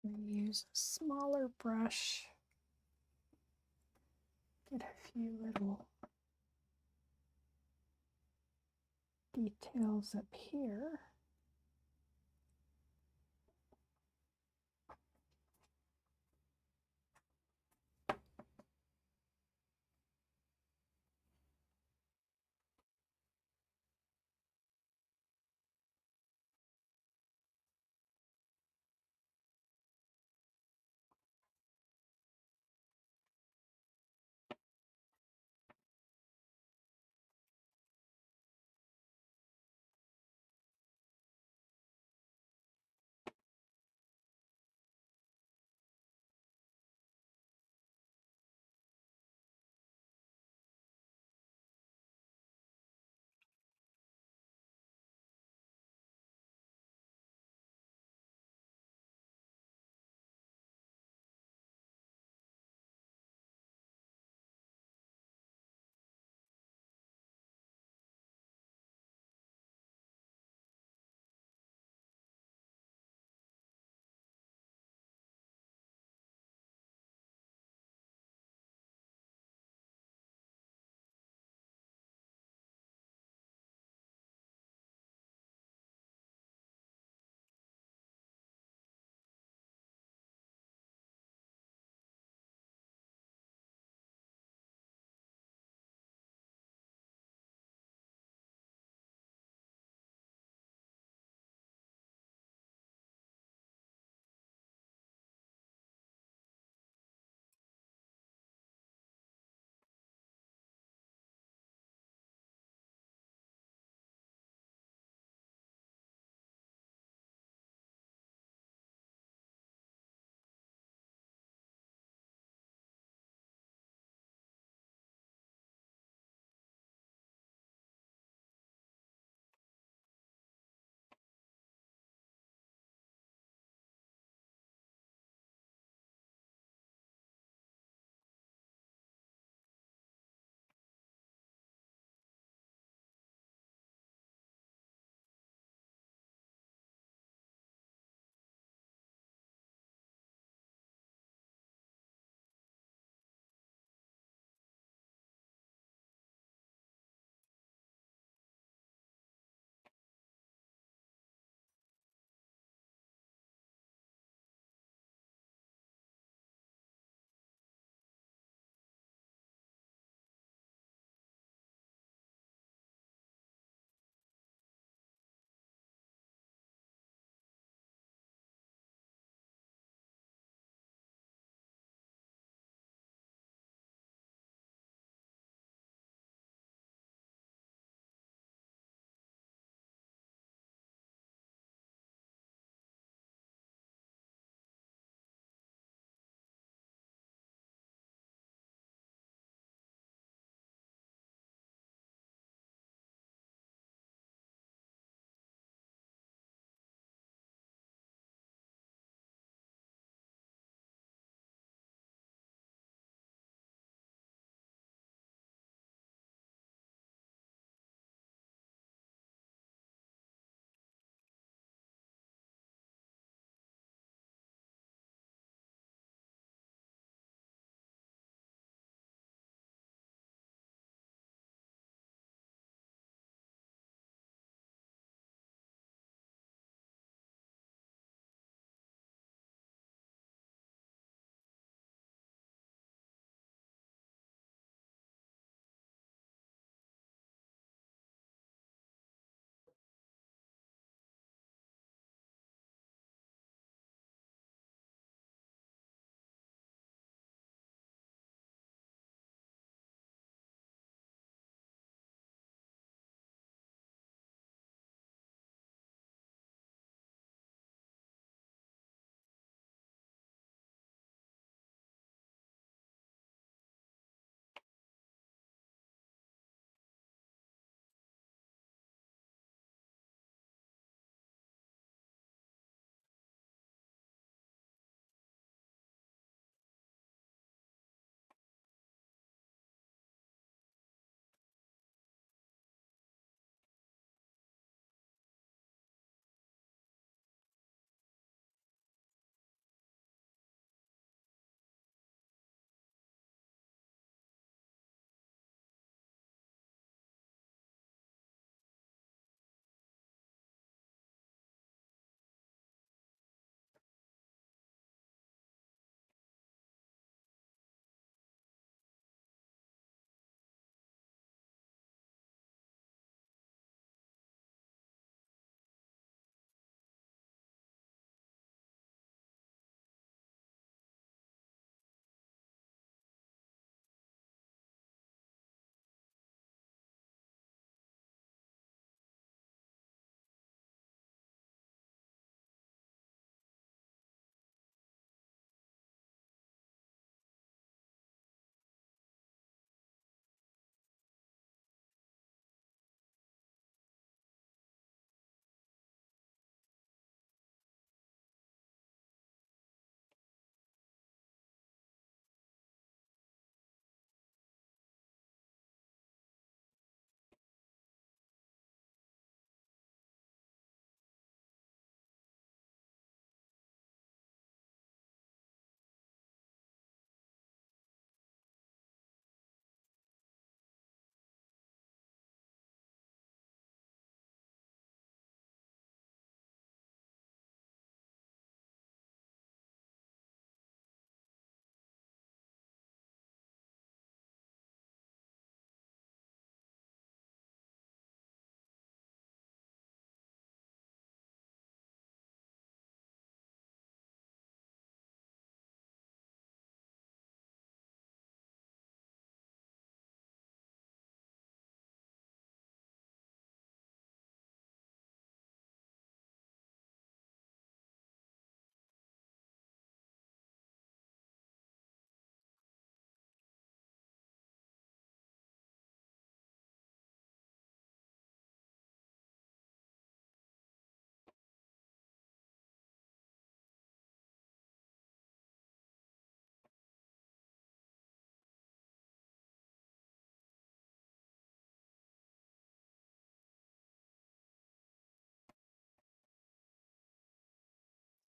I'm going to use a smaller brush. Get a few little details up here.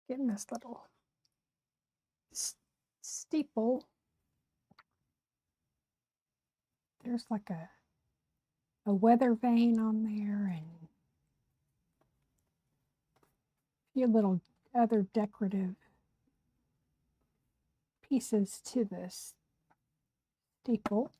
getting this little steeple. There's like a weather vane on there and a few little other decorative pieces to this steeple.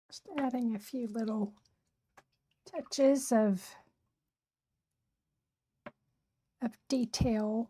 Just adding a few little touches of detail.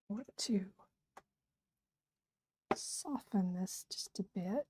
I want to soften this just a bit.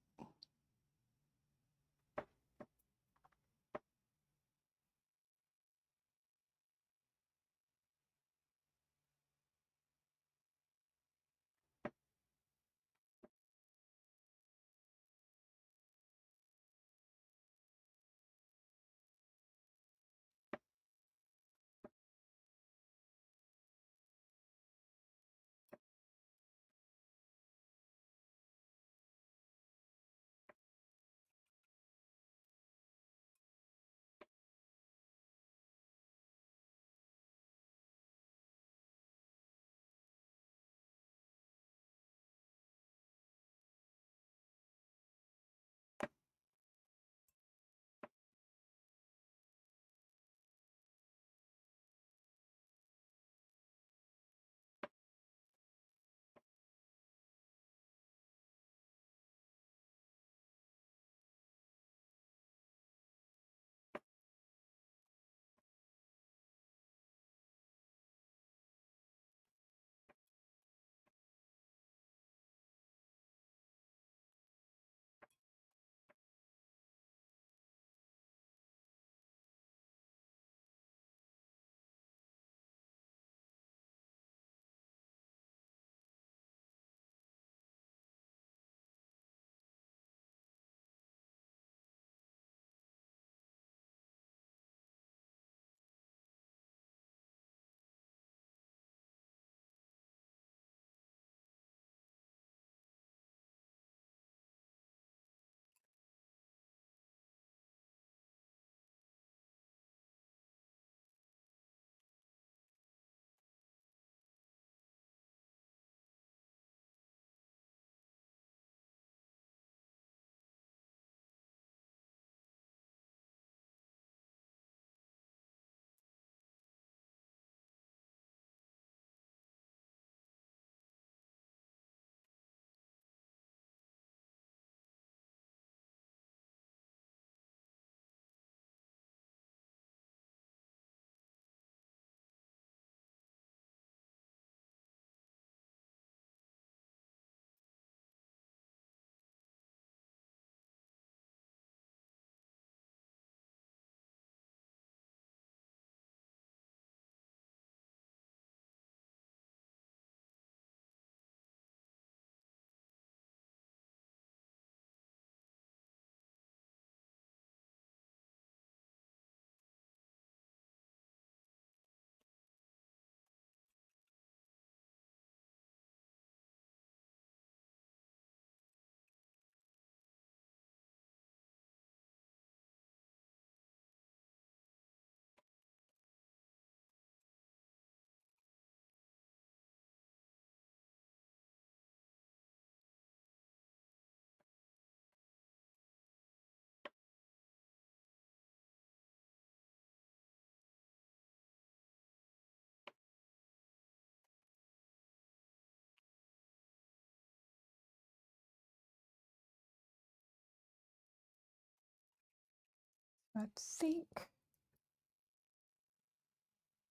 I think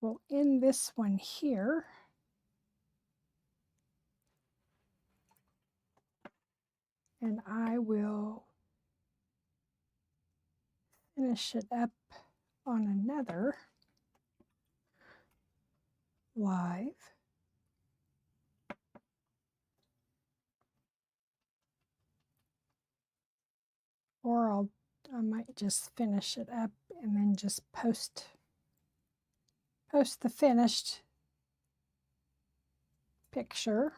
we'll end this one here. And I will finish it up on another live. Or I might just finish it up and then just post the finished picture.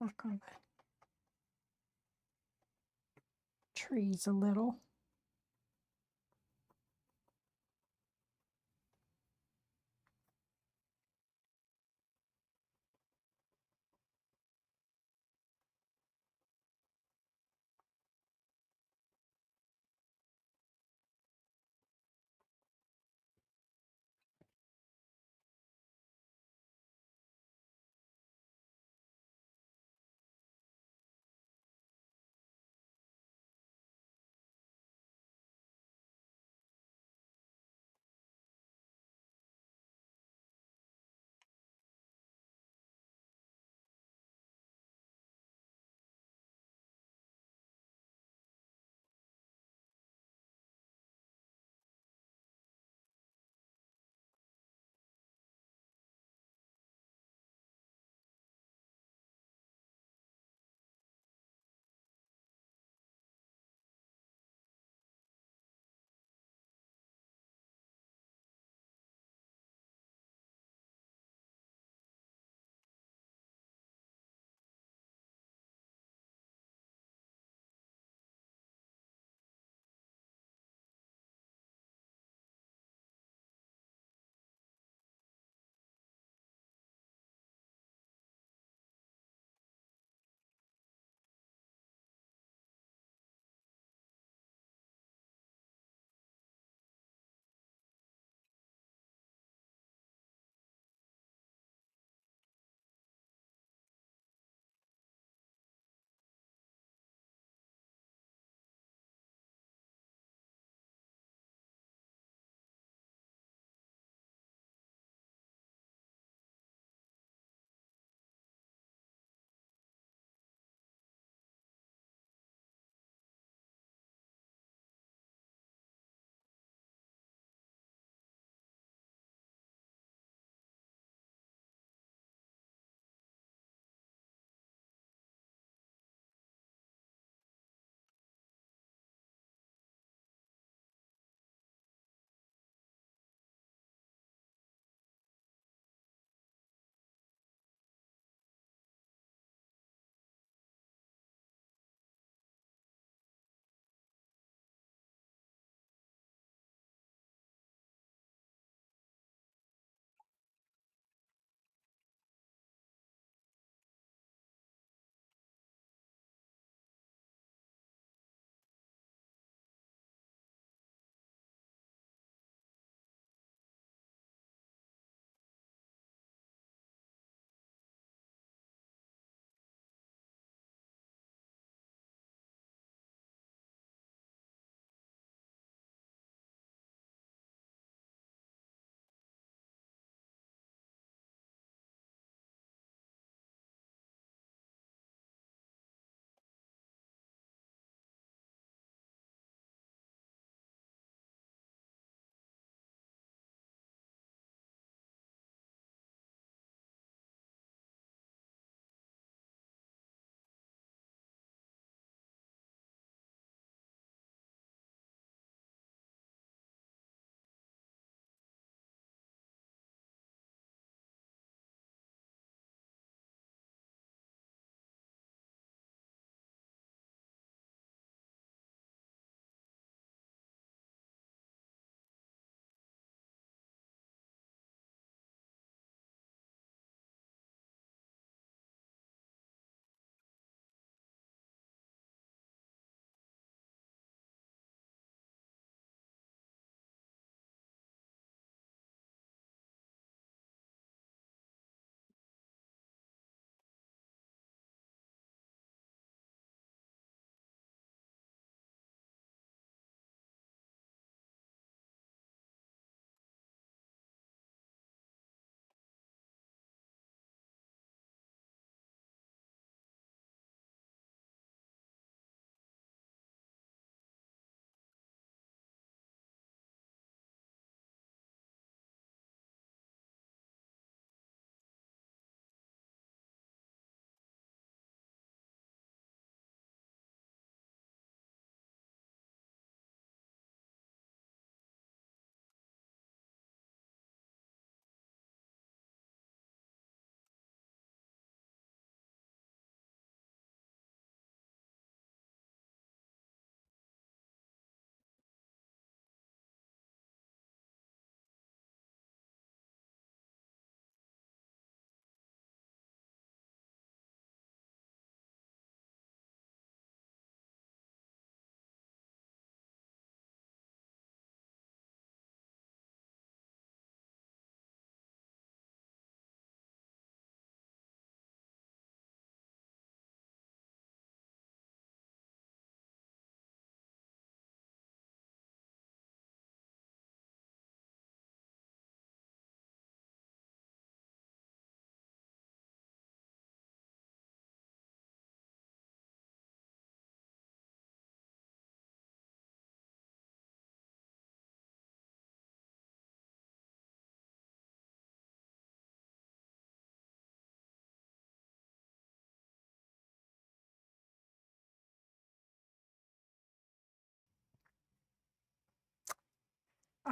Work on the trees a little.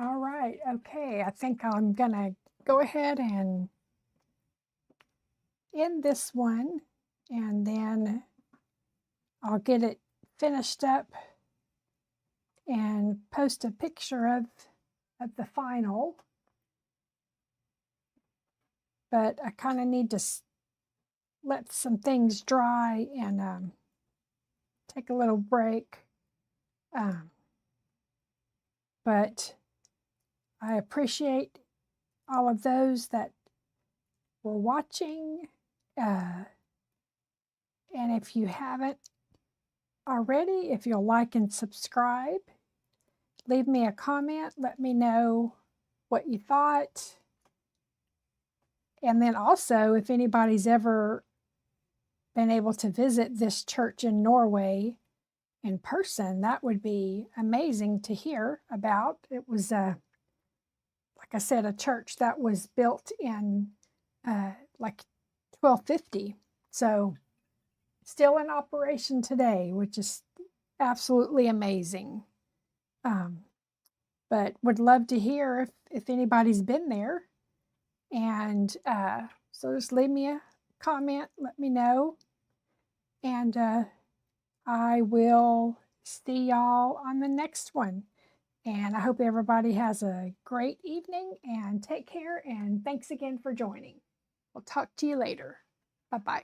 All right, okay, I think I'm gonna go ahead and end this one, and then I'll get it finished up and post a picture of the final. But I kind of need to let some things dry and take a little break. But I appreciate all of those that were watching. And if you haven't already, if you'll like and subscribe, leave me a comment, let me know what you thought. And then also, if anybody's ever been able to visit this church in Norway in person, that would be amazing to hear about. It was, like I said, a church that was built in like 1250. So still in operation today, which is absolutely amazing. But would love to hear if anybody's been there. And so just leave me a comment, let me know. And I will see y'all on the next one. And I hope everybody has a great evening and take care. And thanks again for joining. We'll talk to you later. Bye-bye.